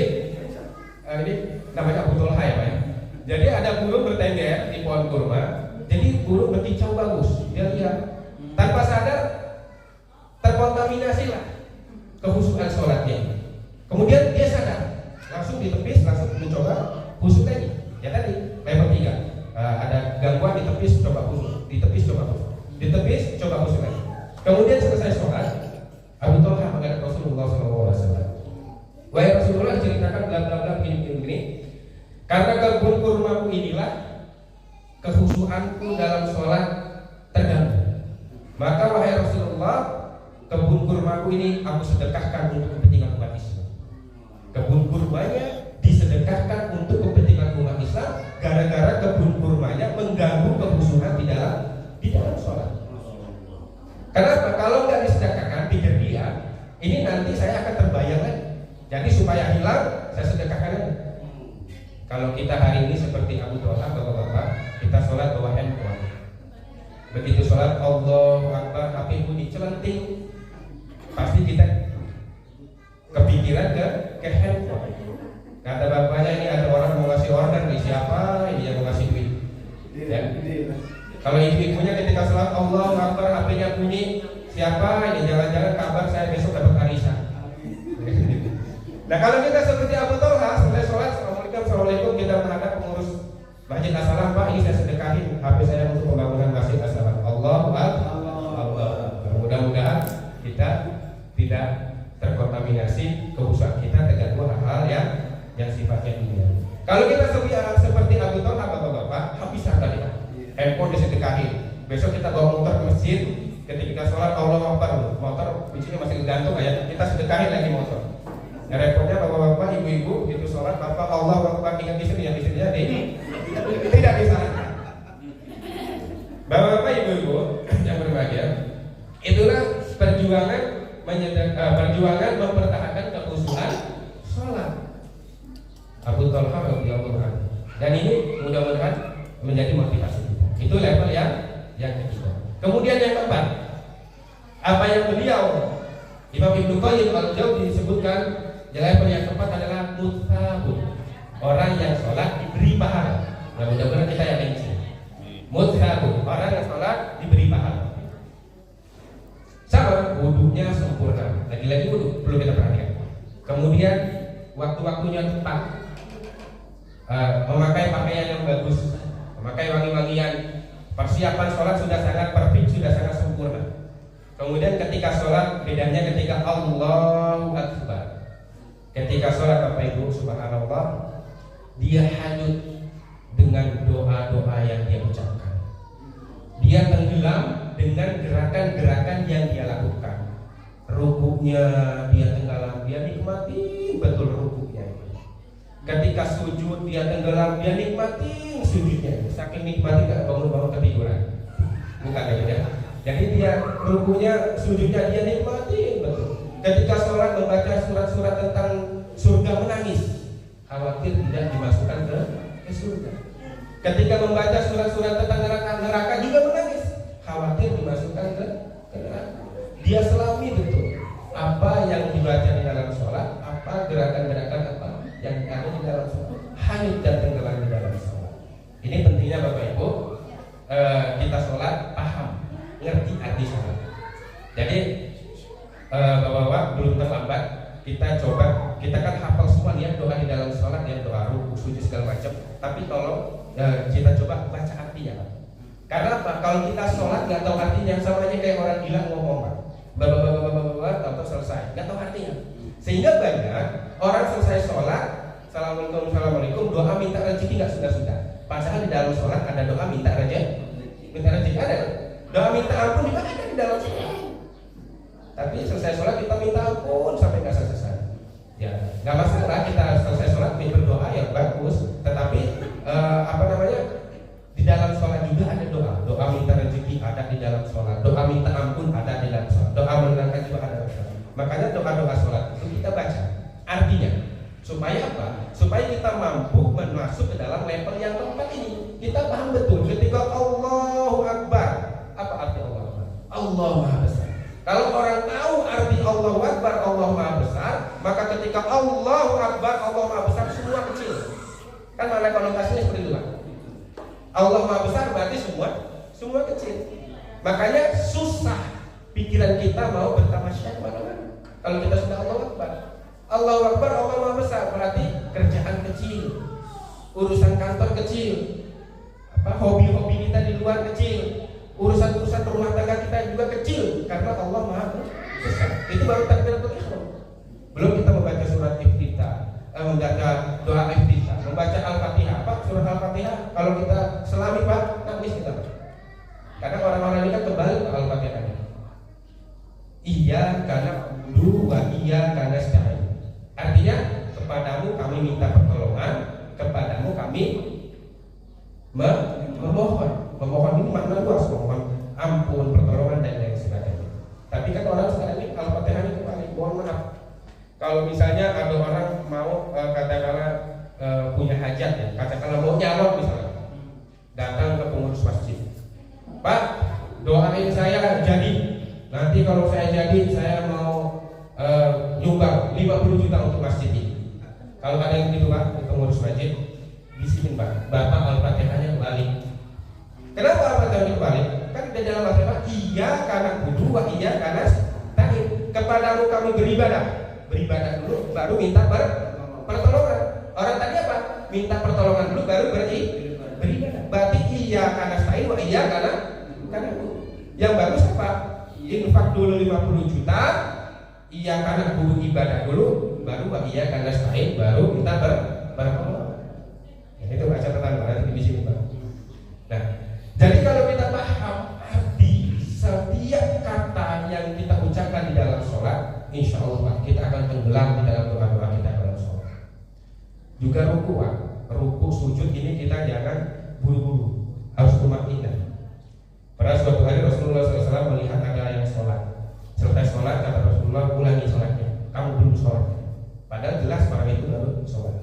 ini namanya Abu Talhah ya pak ya. Jadi ada burung bertengger di pohon kurma. Jadi burung berkicau bagus. Dia lihat tanpa sadar terkontaminasi lah kekhusyuan sholatnya. Kemudian dia sadar, langsung ditepis, langsung mencoba khusyuk lagi. Ya tadi level 3, ada gangguan ditepis, coba khusyuk, ditepis, coba khusyuk, ditepis, coba khusyuk lagi. Kemudian selesai sholat, Abu Talhah menghadap Rasulullah SAW. Wahai Rasulullah, ceritakan bla bla bla begini. Karena kebun kurmaku inilah kekhusyuanku dalam sholat terganggu. Maka wahai Rasulullah, kebun kurmaku ini aku sedekahkan untuk kepentingan umat Islam. Kebun kurmanya disedekahkan untuk kepentingan umat Islam gara-gara kebun kurmanya mengganggu kekhusyuan di dalam sholat. Kenapa? Kalau nggak disedekahkan, pikir dia, ini nanti saya akan terbayang lagi. Jadi supaya hilang, saya sedekahkan lagi. Kalau kita hari ini seperti Abu Talhah, bapak-bapak, kita sholat bawa handphone. Begitu sholat Allahu Akbar, HP bunyi celenting, pasti kita kepikiran ke handphone. Kata bapaknya, ini ada orang mau ngasih order nih, siapa ini yang mau ngasih duit? Ya. Kalau ibu-ibunya ketika sholat Allahu Akbar HP-nya bunyi, siapa ini jangan-jangan kabar saya besok dapat arisan. Nah kalau kita seperti Abu Thalha selesai sholat, assalamualaikum kita menghadap pengurus Masjid As-Salam, Pak ini saya sedekahin HP saya untuk pembangunan Masjid As-Salam. Allahu Akbar. Mudah-mudahan kita tidak terkontaminasi kehusuan kita terganggu hal-hal yang sifatnya dunia. Kalau kita seperti Abu Thalha bapak-bapak, habis harta kita. Handphone disedekahin. Besok kita bawa motor ke masjid, ketika sholat Allahu Akbar, motor bijinya masih gantung kayak kita sedekahin lagi motor. Ya repotnya bapak-bapak, ibu-ibu itu sholat, bapak Allahu Akbar ingat di sini, yang di sini tidak disarankan. Bapak-bapak, ibu-ibu yang berbahagia, itulah perjuangan mempertahankan kekhusyuan sholat Abu Thalha radhiyallahu anhu. Dan ini mudah-mudahan menjadi motivasi kita. Itu level yang ketiga. Kemudian yang keempat, apa yang beliau Imam Ibnu Qayyim al-Jauziyah disebutkan level yang keempat adalah mutsabun, orang yang sholat diberi pahala. Nah, mudah-mudahan kita yang ini. Mutsabun, orang yang sholat diberi pahala. Sama, wudunya sempurna. Lagi-lagi wudu perlu kita perhatikan. Kemudian waktu-waktunya tepat, memakai pakaian yang bagus, memakai wangi-wangian, persiapan sholat sudah sangat perfect, sudah sangat sempurna. Kemudian ketika sholat, bedanya ketika Allahu Akbar. Ketika sholat Bapak Ibu, subhanallah, dia hanyut dengan doa-doa yang dia ucapkan. Dia tenggelam dengan gerakan-gerakan yang dia lakukan. Rukuknya dia tenggelam, dia nikmati betul rukuknya. Ketika sujud dia tenggelam, dia nikmati sujudnya. Saking nikmati gak bangun-bangun ketiduran. Bukan ya. Jadi dia rukunya, sujudnya dia nikmati betul. Ketika sholat membaca surat-surat tentang surga menangis, khawatir tidak dimasukkan ke surga. Ketika membaca surat-surat tentang neraka juga menangis, khawatir dimasukkan ke neraka. Dia selami betul apa yang dibaca di dalam sholat, apa gerakan-gerakan apa yang ada di dalam sholat, hanyut dan tenggelam di dalam sholat. Ini pentingnya Bapak Ibu, kita sholat paham, ngerti arti sholat. Jadi Bapak-bapak belum terlambat, kita coba, kita kan hafal semua ya doa di dalam sholat, ya doa ruku, sujud segala macam. Tapi tolong kita coba baca artinya. Karena apa? Kalau kita sholat nggak tahu artinya, sama aja kayak orang gila ngomong Pak. Bapak-bapak atau selesai, nggak tahu artinya. Sehingga banyak orang selesai sholat, assalamualaikum, doa minta rezeki nggak sudah. Padahal di dalam sholat ada doa minta rezeki ada. Doa minta ampun juga ada di dalam sholat. Tapi selesai sholat kita minta ampun sampai nggak selesai. Ya, nggak masalah kita selesai sholat berdoa ya bagus. Tetapi di dalam sholat juga ada doa. Doa minta rezeki ada di dalam sholat. Doa minta ampun ada di dalam sholat. Doa menenangkan juga ada di dalam. Makanya doa-doa sholat itu kita baca artinya. Supaya apa? Supaya kita mampu masuk ke dalam level yang keempat ini. Kita paham betul ketika Allahu Akbar. Apa arti Allahu Akbar? Allah Maha Besar. Kalau orang tahu arti Allahu Akbar, Allah Maha Besar, maka ketika Allahu Akbar, Allah Maha Besar, semua kecil. Kan mana konotasinya seperti itu kan? Allah Maha Besar berarti semua kecil. Makanya susah pikiran kita mau bertamasya kemana-mana. Kalau kita sudah Allahu Akbar, Allahu Akbar, Allah Maha Besar, berarti kerjaan kecil, urusan kantor kecil, hobi-hobi kita di luar kecil, urusan-urusan rumah tangga kita juga kecil, karena Allah Maha Besar. Itu baru takbiratul ihram. Belum kita membaca surat Iftitah, membaca doa Iftitah, membaca Al-Fatihah. Pak, surat Al-Fatihah kalau kita selami Pak, nangis kita. Karena orang-orang ini kan kebalik Al-Fatihahnya. Iya karena dulu, iya karena sekarang. Artinya kepadamu kami minta pertolongan, kepadamu kami memohon. Memohon ini makna luas, memohon ampun, pertolongan dan lain sebagainya. Tapi kan orang sekarang ini Al-Fatihah ini kembali, mohon maaf. Kalau misalnya ada orang mau katakanlah punya hajat ya, katakanlah mau nyalon misalnya, datang ke pengurus masjid, Pak, doain saya jadi. Nanti kalau saya jadi, saya mau nyumbang 50 juta untuk masjid ini. Kalau ada yang gitu Pak, di pengurus masjid, bisikin Pak, Bapak Al-Fatihahnya balik. Kenapa tahu apa tahun balik? Kan di dalam bahasa iya karena kudu wa iya karena tadi kepadamu kami beribadah dulu baru minta pertolongan. Orang tadi apa? Minta pertolongan dulu baru beribadah. Berarti iya karena stain wa iya karena yang bagus apa? Infak dulu 50 juta, iya karena kudu ibadah dulu, baru wa iya karena stain baru minta pertolongan. Itu baca pertama di sini Pak. Nah, jadi kalau kita paham arti setiap kata yang kita ucapkan di dalam sholat, insya Allah kita akan tenggelam di dalam doa-doa kita dalam sholat. Juga ruku sujud ini kita jangan buru-buru, harus tumakninah. Pada suatu hari Rasulullah SAW melihat ada yang sholat. Selesai sholat kata Rasulullah, ulangi sholatnya. Kamu belum sholat. Padahal jelas orang itu baru sholat.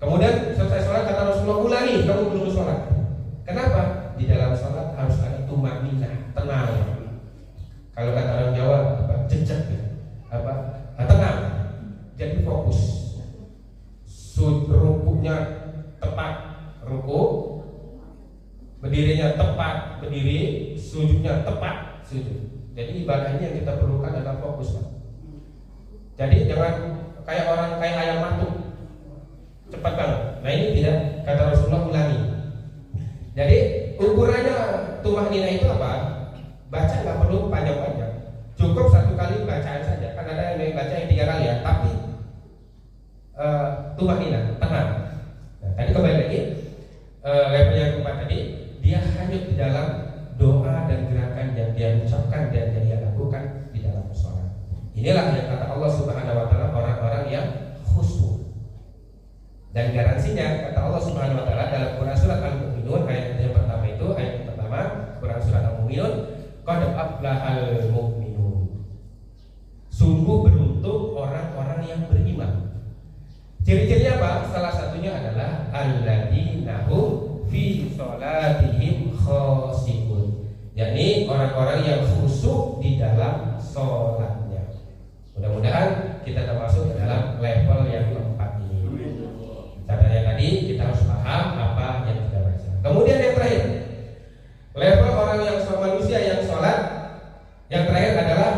Kemudian selesai sholat kata Rasulullah, ulangi, kamu belum sholat. Kenapa? Di dalam sholat harus ada tumakninah, tenang. Kalau kata orang Jawa, jejak, tenang. Jadi fokus. Rukunya tepat, ruku. Berdirinya tepat, berdiri. Sujudnya tepat, sujud. Jadi ibadah ini yang kita perlukan adalah fokus, Pak. Jadi jangan kayak ayam matuk, cepat banget. Nah ini tidak, kata Rasulullah ulangi. Jadi ukurannya tumakninah itu apa? Baca nggak perlu panjang-panjang, cukup satu kali bacaan saja. Kan ada yang baca yang 3 kali ya, tapi tumakninah, tenang. Nah, tadi kembali lagi level yang keempat tadi, dia hanyut di dalam doa dan gerakan yang dia ucapkan dan yang dia lakukan di dalam sholat. Inilah yang kata Allah Subhanahu Wa Taala orang-orang yang khusyuk. Dan garansinya kata Allah Subhanahu Wa Taala dalam Quran surat Al-Mu'minun ayat yang pertama itu, ayat yang pertama Quran surat Al-Mu'minun, qad aflahal mu'minun. Sungguh beruntung orang-orang yang beriman. Ciri-cirinya apa? Salah satunya adalah alladzina hum fi sholatihim khashi'un. yakni orang-orang yang khusyuk di dalam sholatnya. Mudah-mudahan kita termasuk ke dalam level yang keempat ini. Caranya tadi kita harus paham apa yang kita baca. Kemudian yang terakhir, level orang yang manusia yang sholat. Yang terakhir adalah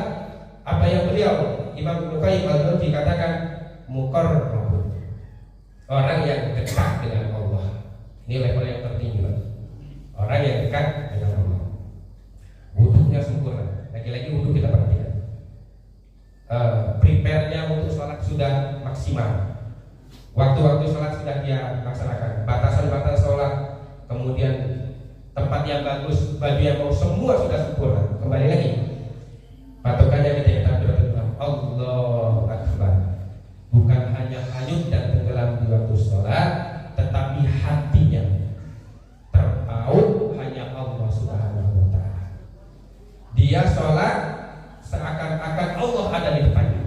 apa yang beliau Imam Ibnu Qayyim al-Jauziyyah dikatakan muqarrabun, orang yang dekat dengan Allah. Ini level yang tertinggi, orang yang dekat dengan Allah. Wudhunya sempurna. Lagi-lagi wudhu kita perhatikan. Prepare-nya untuk sholat sudah maksimal. Waktu-waktu sholat sudah dia laksanakan. Batasan-batasan sholat, kemudian tempat yang bagus, baju yang bagus, semua sudah sempurna. Kembali lagi, patokannya ketika takbiratul ihram, Allahu Akbar. Bukan hanya hanyut dan tenggelam di waktu sholat, tetapi hatinya terpaut hanya Allah Subhanahu wa Ta'ala. Dia sholat seakan-akan Allah ada di depannya.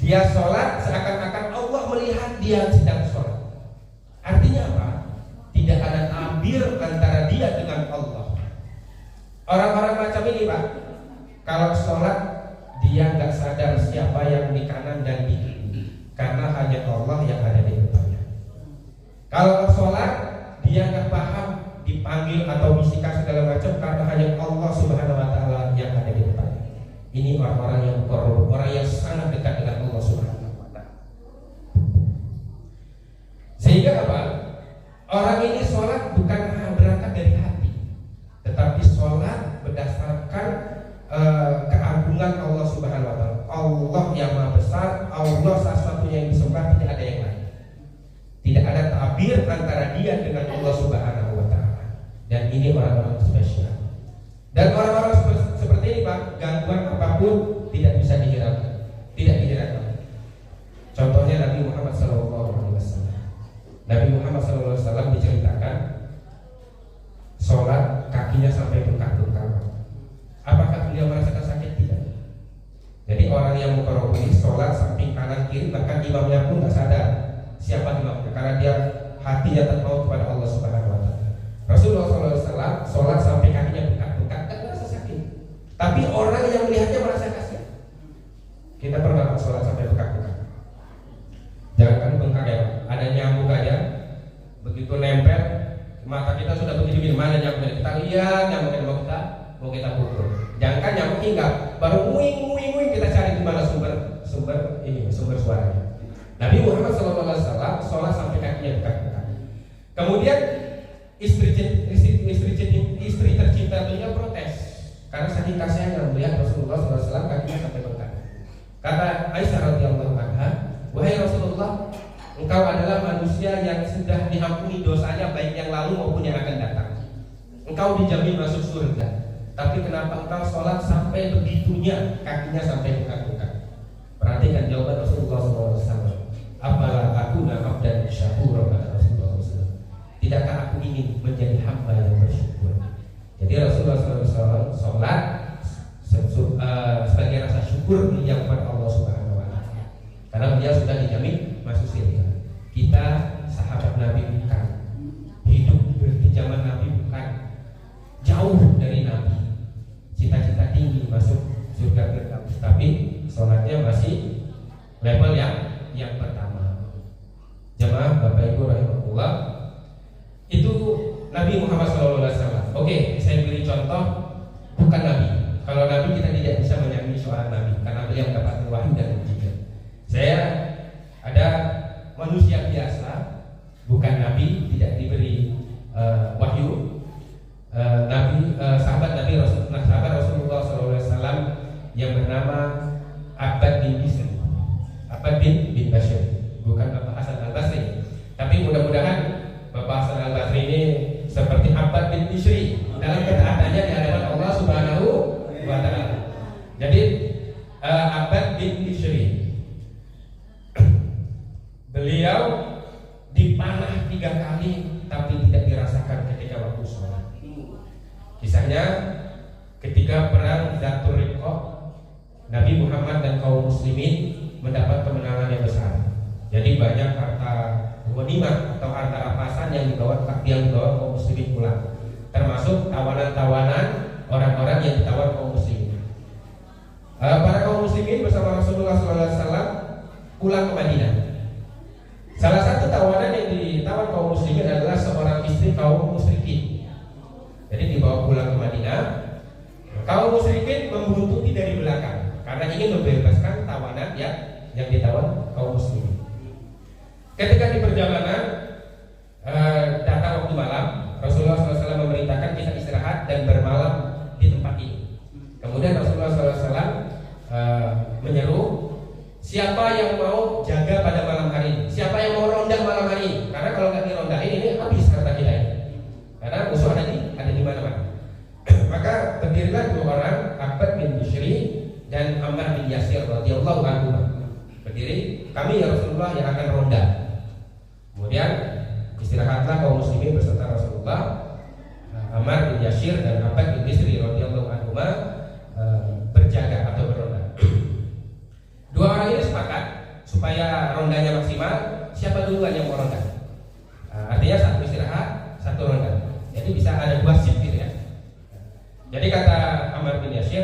Dia sholat seakan-akan Allah melihat dia sedang sholat. Artinya apa? Tidak ada tabir antara dia dengan Allah. Orang-orang macam ini, Pak, kalau sholat dia nggak sadar siapa yang di kanan dan di kiri, karena hanya Allah yang ada di depannya. Kalau sholat dia nggak paham dipanggil atau bisikan segala macam, karena hanya Allah Subhanahu wa Ta'ala yang ada di depannya. Ini orang-orang yang korup, orang yang sangat dekat dengan Allah Subhanahu wa Ta'ala. Sehingga apa? Orang ini sholat bukan berangkat dari hati, tetapi sholat berdasarkan keagungan Allah Subhanahu wa Ta'ala. Allah yang maha besar, Allah satu-satunya yang disembah, tidak ada yang lain. Tidak ada tabir antara dia dengan Allah Subhanahu wa Ta'ala. Dan ini orang-orang spesial. Dan orang-orang seperti ini, Pak, gangguan apapun tidak bisa dihiraukan, tidak dihiraukan. Contohnya Nabi Muhammad SAW. Nabi Muhammad SAW diceritakan sholat kakinya sampai bengkak-bengkak. Apakah beliau merasakan sakit? Tidak. Jadi orang yang muqarrab ini sholat samping kanan kiri, bahkan imamnya pun nggak sadar siapa imamnya, karena dia hatinya terpaut kepada Allah Subhanahu wa Ta'ala. Rasulullah SAW sholat sampai kakinya bengkak-bengkak, nggak merasa sakit. Tapi orang yang melihatnya merasa kasihan. Kita pernah sholat sampai bengkak-bengkak. Jangan bengkak ya, ada nyamuk aja, begitu nempel mata kita sudah begini, mana nyamuknya? Kita lihat nyamuk yang mau kita pukul. Jangan kan nyamuk hinggap, baru nguing kita cari di mana sumber suaranya. Nabi Muhammad SAW sholat sampai kakinya dekat. Kemudian istri tercinta beliau protes karena saking kasihannya melihat Rasulullah SAW kakinya sampai bengkak. Kata Aisyah radhiyallahu anha, wahai Rasulullah, engkau adalah manusia yang sudah diampuni dosanya baik yang lalu maupun yang akan datang. Engkau dijamin masuk surga. Tapi kenapa engkau sholat sampai begitunya, kakinya sampai bengkak-bengkak? Perhatikan jawaban Rasulullah SAW. Apalah aku abdan syakur, kata Rasulullah SAW. Tidakkah aku ingin menjadi hamba yang bersyukur? Jadi Rasulullah SAW sholat sebagai rasa syukur beliau kepada Allah Subhanahu Wa Taala. Karena beliau sudah dijamin masuk surga. Kita sahabat Nabi bukan, hidup di zaman Nabi bukan, jauh dari Nabi. Cita-cita tinggi masuk surga Firdaus, tapi sholatnya masih level yang pertama. Jemaah Bapak Ibu rahimahullah, itu Nabi Muhammad SAW. Oke, saya beri contoh bukan Nabi. Kalau Nabi kita tidak bisa menyamai soal Nabi karena beliau mendapatkan wahyu dan mujizat. Saya ada manusia biasa, bukan Nabi, tidak diberi wahyu. Sahabat Rasulullah SAW yang bernama Abbad bin Bishr, bin Bashir, bukan Bapak Hasan Al-Basri. Tapi mudah-mudahan Bapak Hasan Al-Basri ini seperti Abbad bin Bishr dalam ketaatannya di hadapan Allah Subhanahu Wa Taala. Jadi Abbad bin Bishr, beliau dipanah 3 kali tapi tidak dirasakan ketika waktu sholat. Kisahnya ketika perang Zatul Riqah, Nabi Muhammad dan kaum muslimin mendapat kemenangan yang besar. Jadi banyak harta ghanimah atau harta rampasan yang dibawa kaum muslimin pulang, termasuk tawanan-tawanan orang-orang yang ditawan kaum muslimin. Para kaum muslimin bersama Rasulullah SAW pulang ke Madinah. Salah satu tawanan yang ditawan kaum muslimin adalah seorang istri kaum musyrikin. Jadi dibawa pulang ke Madinah. Kaum musyrikin membuntuti dari belakang karena ingin membebaskan tawanan yang ditawan kaum muslimin. Ketika di perjalanan datang waktu malam, Rasulullah SAW memerintahkan kita istirahat dan bermalam di tempat ini. Kemudian Rasulullah SAW menyeru, siapa yang mau jaga pada malam hari ini? Siapa yang mau ronda malam hari ini? Karena kalau nggak dirondain ini habis harta kita ini. Karena musuh ada di mana-mana. Maka berdirilah 2 orang, Abbad bin Bishr dan Ammar bin Yasir radhiyallahu anhu. Berdiri, kami ya Rasulullah yang akan ronda. Kemudian istirahatlah kaum muslimin beserta Rasulullah. Ammar bin Yasir dan Abbad bin Bishr radhiyallahu anhu berjaga atau beronda. 2 orang ini sepakat supaya rondanya maksimal. Siapa duluan yang mau ronda? Artinya 1 istirahat, 1 ronda. Jadi bisa ada 2 shift gitu ya. Jadi kata Ammar bin Yasir,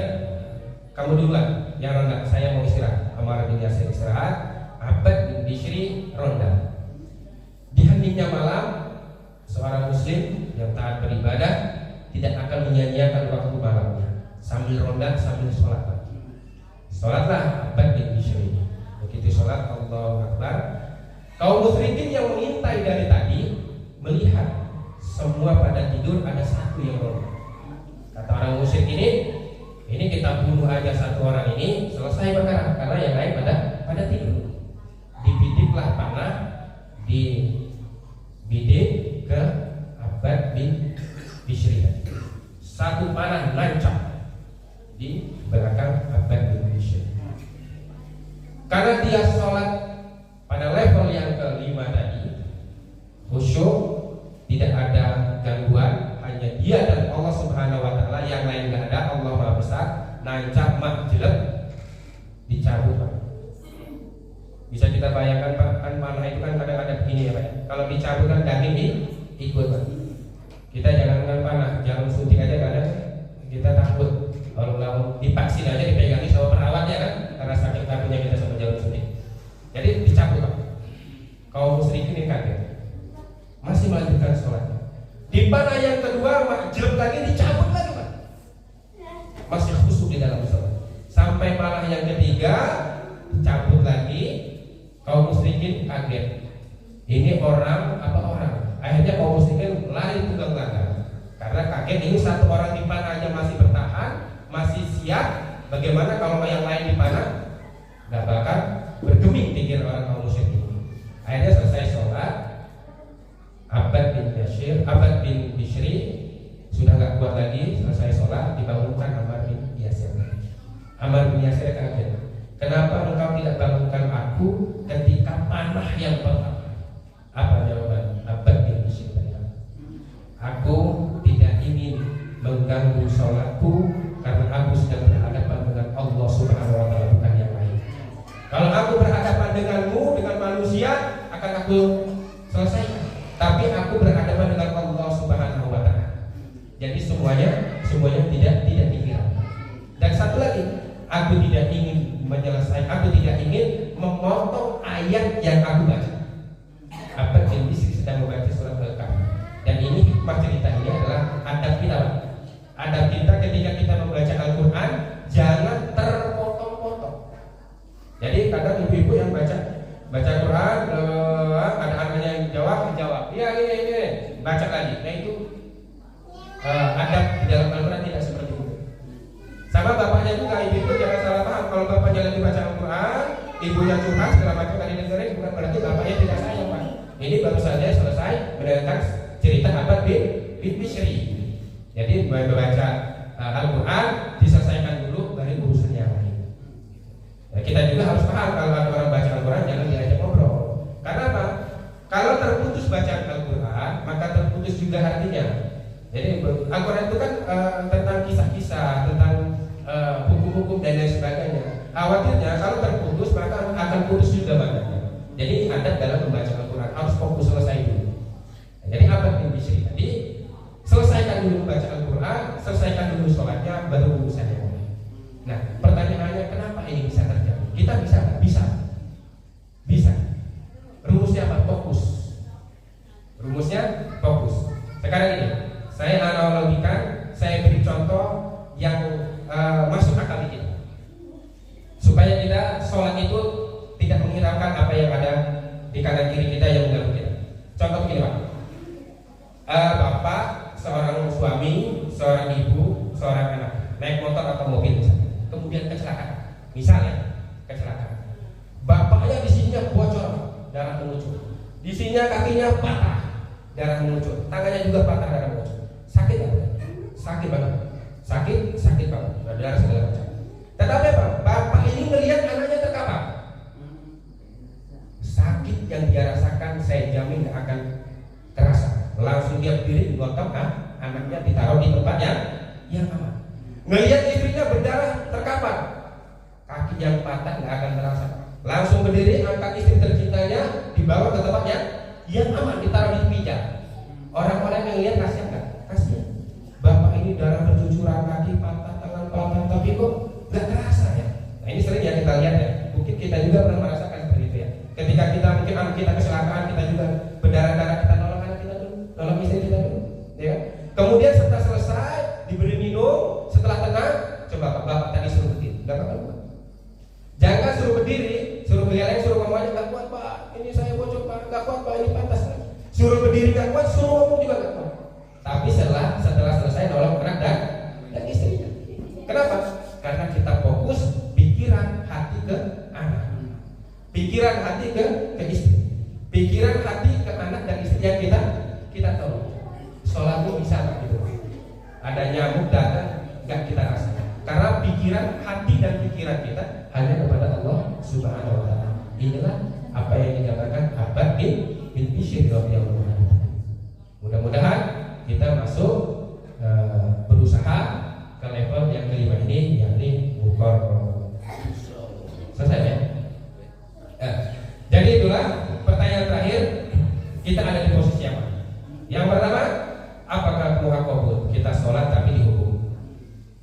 kamu duluan yang ronda, saya mau istirahat. Ammar bin Yasir istirahat, Abbad bin Bishr ronda. Di heningnya malam, seorang muslim yang taat beribadah tidak akan menyia-nyiakan waktu malamnya, sambil ronda, sambil sholat. Sholatlah Abbad bin Bishr. Begitu sholat, Allahu Akbar. Kaum musyrikin yang mengintai dari tadi melihat semua pada tidur, ada 1 yang ronda. Kata orang musyrik ini kita bunuh aja 1 orang ini, selesai perkara, karena yang lain pada tidur. Dibidiklah panah, dibidik ke Abbad bin Bishr. 1 panah nancap di belakang Abbad bin Bishr. Karena dia sholat pada level yang ke-5 tadi, khusyuk, tidak ada gangguan, hanya dia dan Allah Subhanahu Wa Taala, yang lain nggak ada. Allah Maha Besar, nancap mah jelek, dicabut Pak. Bisa kita bayangkan Pak, kan panah itu kan kadang ada begini ya Pak. Kalau dicabut kan daging ikut Pak. Kita jangan dengan panah, jarum suntik aja kadang kita takut. Kalau divaksin aja dipegangin sama perawatnya kan, karena saking takutnya kita sama jarum suntik. Jadi dicabut Pak. Kaum musyrikin ini kaget, masih melanjutkan sholatnya. Di panah yang kedua jelek lagi dicabut lagi Pak. Masih khusyuk di dalam sholat. Sampai malah yang ketiga dicabut lagi, kaum musyrikin kaget. Ini orang apa orang? Akhirnya kaum musyrikin lari tunggang langgang karena kaget ini satu orang di panah aja masih bertahan, masih siap. Bagaimana kalau yang lain di panah? Gak bakal bergeming pikir orang kaum musyrikin. Akhirnya selesai sholat, Abbad bin Bishri sudah gak kuat lagi. Selesai sholat dibangunkan Ammar bin Yasir. Ammar bin Yasir kaget. Kenapa engkau tidak bangunkan aku ketika panah yang pertama? Apa jawaban Abbad bin Bishri? Aku tidak ingin mengganggu sholatku karena aku sedang berhadapan dengan Allah Subhanahu wa Ta'ala, bukan yang lain. Kalau aku berhadapan denganmu, dengan manusia, akan aku selesaikan. Tapi aku berhadapan dengan Allah Subhanahu wa Ta'ala. Jadi semuanya tidak dikira. Dan satu lagi, aku tidak ingin menyelesaikan, aku tidak ingin memotong ayat yang aku baca. Abbad bin Bishri sedang membaca surat Al-Kahfi. Dan ini hikmah cerita ini adalah adab kita. Adab kita ketika kita membaca Al-Quran, jangan terpotong-potong. Jadi kadang ibu-ibu yang baca Quran, ada anaknya yang jawab, iya ini, baca lagi. Nah itu adab di dalam Al-Quran tidak seperti itu. Sama bapaknya juga, ibu-ibu jangan salah paham. Kalau bapaknya lagi baca Al-Quran, ibunya curhat segala macam tadi dengerin, bukan berarti bapaknya tidak sayang Pak. Ini baru saja selesai mendengarkan cerita Abbad bin Bishri. Jadi membaca Al-Quran diselesaikan dulu, baru urusan yang lain. Nah, kita juga harus paham kalau ada orang baca Al-Quran jangan diajak ngobrol. Karena apa? Kalau terputus bacaan Al-Quran, maka terputus juga artinya. Jadi Al-Quran itu kan tentang kisah-kisah, tentang hukum-hukum dan lain sebagainya. Khawatirnya kalau terputus maka akan putus juga maknanya. Jadi adab dalam membaca Al-Quran harus fokus selesai dulu. Jadi Abbad bin Bishri tadi selesaikan dulu membaca Al-Quran, selesaikan dulu sholatnya, baru urusan yang lain. Nah, pertanyaannya kenapa ini bisa terjadi? Kita bisa nggak? Bisa. Rumusnya apa? Fokus. Rumusnya fokus. Sekarang ini, saya analogikan, saya beri contoh yang masuk akal di kita, supaya kita sholat itu tidak menghiraukan apa yang ada di kanan kiri kita yang mengganggu kita. Contoh begini Pak. Bapak, seorang suami, seorang ibu, seorang anak naik motor atau mobil misalnya, kemudian kecelakaan. Misalnya kecelakaan. Bapaknya di sininya bocor, darah mengucur. Di sininya kakinya patah, darah mengucur. Tangannya juga patah, darah mengucur. Sakit nggak? Sakit banget. Sakit banget. Darah segala macam. Tetapi apa? Bapak ini melihat anaknya terkapar. Sakit yang dia rasakan saya jamin nggak akan terasa. Langsung dia berdiri, digotong, anaknya ditaruh di tempat yang aman. Ngelihat istrinya berdarah terkapar, kaki yang patah nggak akan terasa. Langsung berdiri, angkat istri tercintanya, dibawa ke tempat yang aman, ditaruh di tepi jalan. Orang-orang yang lihat kasihan nggak? Kasihan. Bapak ini darah bercucuran, kaki patah, tangan patah, tapi kok nggak terasa ya? Nah ini sering ya kita lihat ya. Mungkin kita juga pernah merasakan seperti itu ya. Ketika kita mungkin anak kita kecelakaan, kita juga berdarah-darah, kita nolong anak kita dulu, nolong istri kita dulu, ya. Kemudian setelah selesai diberi minum, setelah tenang, coba bapak tadi suruh berdiri, nggak apa-apa. Jangan suruh berdiri, suruh beliau suruh ngomong aja nggak kuat Pak, ini saya bocor Pak, nggak kuat Pak, ini pantas Pak. Suruh berdiri nggak kuat, suruh ngomong juga nggak kuat. Tapi setelah selesai nolong anak dan istrinya. Kenapa? Karena kita fokus pikiran hati ke anak, pikiran hati ke istri, pikiran hati ke anak dan istri yang kita tahu. Sholatmu bisa nggak gitu? Ada nyamuk datang nggak kita rasakan? Karena pikiran hati dan pikiran kita hanya kepada Allah Subhanahu wa Ta'ala. Inilah apa yang digambarkan Abbad bin Bishri radhiyallahu anhu. Mudah-mudahan kita masuk berusaha ke level yang kelima ini, yakni bukhor. Selesai ya? Jadi itulah pertanyaan terakhir, kita ada di posisi apa? Yang pertama, apakah muhaqabun? Kita sholat tapi dihukum.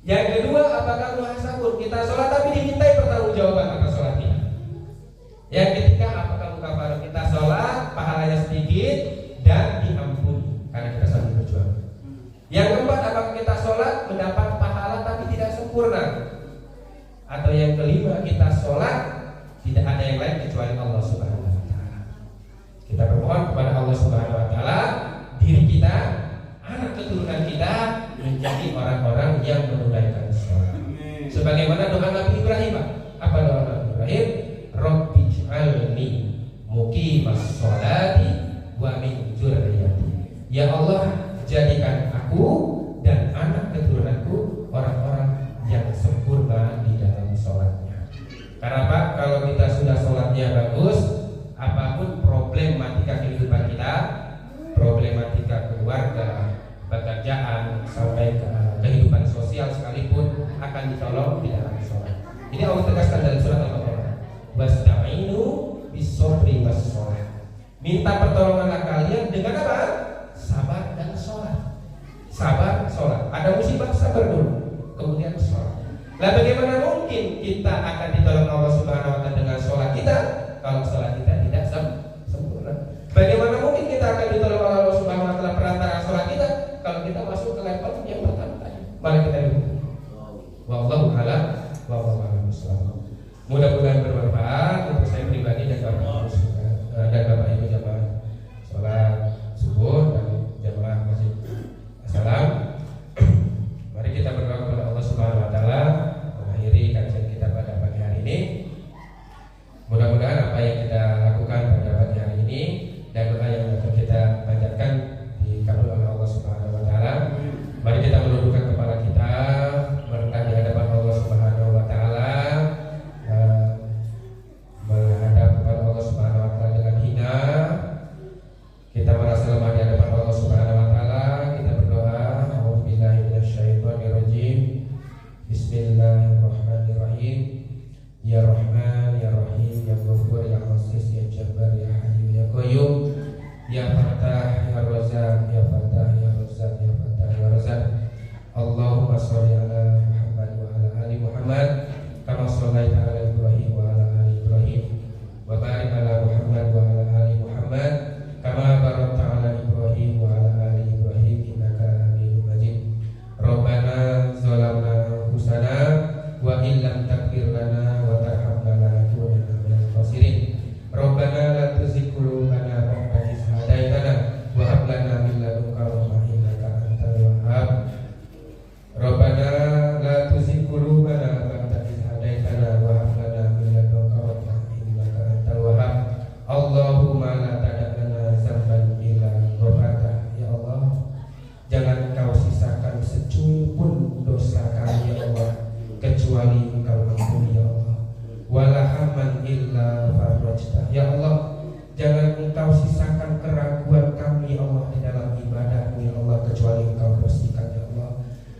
Yang kedua, apakah muhasabun? Kita sholat tapi dimintai pertanggungjawaban atas sholat kita. Yang ketiga, apakah mukafarah? Kita sholat pahalanya sedikit dan diampuni karena kita saling berjuang. Yang keempat, apakah kita sholat mendapat pahala tapi tidak sempurna? Atau yang kelima, kita sholat tidak ada yang lain kecuali Allah Subhanahu wa Ta'ala. Kita bermohon kepada Allah Subhanahu wa Ta'ala, diri kita, anak keturunan kita menjadi orang-orang yang menunaikan sholat. Sebagaimana doa Nabi Ibrahim. Apa doa Nabi Ibrahim? Rabbi ij'alni muqimas sholati wa min dzurriyyati. Ya Allah, jadikan aku dan anak keturunanku orang-orang yang sempurna di dalam sholatnya. Karena apa? Kalau kita sudah sholatnya bagus, apapun problematika kehidupan kita, problematika keluarga, pekerjaan, sampai ke kehidupan sosial sekalipun akan ditolong di dalam sholat. Ini Allah tegaskan dalam surat Al-Baqarah, wasta'inu bis-sabri was-shalah. Minta pertolonganlah kalian dengan apa? Sabar dan sholat. Sabar, sholat. Ada musibah, sabar dulu, kemudian sholat. Lah bagaimana mungkin kita akan ditolong Allah Subhanahu wa Ta'ala dengan sholat kita kalau sholat kita tidak sempurna? Bagaimana mungkin kita akan ditolong Allah Subhanahu wa Ta'ala perantara sholat kita kalau kita masuk ke level yang pertama tadi? Mari kita lihat. Wallahu a'lam bishawab. Mudah-mudahan bermanfaat untuk saya pribadi dan Bapak Ibu jamaah sholat subuh dan jamaah masjid. Assalam. Mari kita berdoa kepada Allah Subhanahu wa Ta'ala mengakhiri kajian kita pada pagi hari ini. Mudah-mudahan apa yang kita lakukan pada pagi hari ini dan doa yang akan kita panjatkan dikabul oleh Allah Subhanahu wa Ta'ala. Mari kita menundukkan kepala kita merendah di hadapan Allah Subhanahu wa Ta'ala, menghadap kepada Allah Subhanahu wa Ta'ala dengan hina. Kita merasa lemah di hadapan Allah Subhanahu wa Ta'ala. Kita berdoa, a'udzubillahi minasyaitonirrajim. Bismillahirrahmanirrahim. Ya Rahman, Ya Rahim, Ya Ghafur, Ya Aziz, Ya Jabbar, Ya Hayyu, Ya Qayyum, Ya Fattah, Ya Razzaq, Ya Fattah, Ya Razzaq, Ya Fattah, Ya Razzaq. Allahumma sholli ala Muhammad wa ala ali Muhammad kama shallaita ala Ibrahim wa ala ali Ibrahim, wa barik ala Muhammad wa ala ali Muhammad kama barakta ala Ibrahim wa ala ali Ibrahim innaka Hamidum Majid. Rabbana zalamna anfusana wa illam taghfir lana wa tarhamna lanakunanna minal khasirin. Rabbana la tuzigh qulubana ba'da idh hadaitana wa hab lana min ladunka rahmah innaka antal wahhab. Rabbana la tuzigh qulubana ba'da idh hadaitana wa hab lana min ladunka rahmah innaka antal wahhab. Allahumma la tada' lana dzamban illa ghafartah. Ya Allah, jangan Engkau sisakan secuil pun dosa kami ya Allah kecuali Engkau ampuni ya Allah. Wala hamman illa farajtah. Ya Allah, jangan Engkau sisakan keraguan kami ya Allah di dalam ibadah-Mu ya Allah kecuali Engkau bersihkan ya Allah.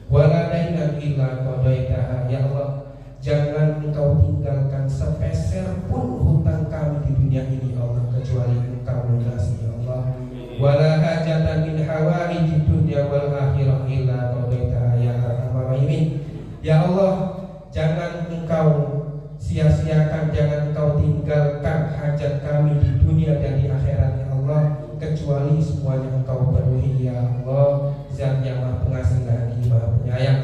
Wala dainan illa qadaitaha. Ya Allah, jangan Engkau tinggalkan sepeser pun hutang kami di dunia ini ya Allah kecuali Engkau lunasi ya Allah. Wala hajatan min hawaijid dunya wal akhirah illa qadaitaha ya arhamar rahimin. Ya Allah, jangan Engkau sia-siakan, jangan Engkau tinggalkan hajat kami di dunia dan di akhirat ya Allah kecuali semuanya Engkau penuhi ya Allah. Zat yang Maha Pengasih lagi Maha Penyayang.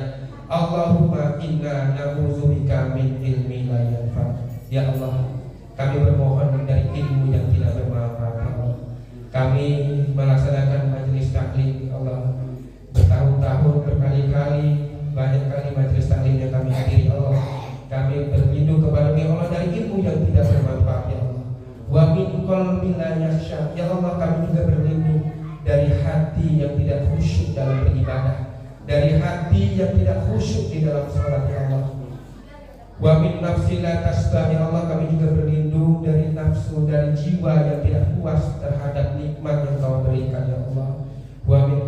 Allahumma inna na'udzubika min ilmi la yanfa'. Ya Allah, kami bermohon dari ilmu yang tidak bermanfaat ya Allah. Kami melaksanakan majelis taklim ya Allah bertahun-tahun, berkali-kali, banyak kali majelis taklim yang kami hadiri ya Allah. Kami berlindung kepada ya Allah dari ilmu yang tidak bermanfaat ya Allah. Wa min qalbin la yakhsha. Ya Allah, kami juga berlindung dari hati yang tidak khusyuk dalam beribadah, dari hati yang tidak khusyuk di dalam salat ya Allah. Wa min nafsin la tasbah. Ya Allah, kami juga berlindung dari nafsu, dari jiwa yang tidak puas terhadap nikmat yang Kau berikan ya Allah. Wa min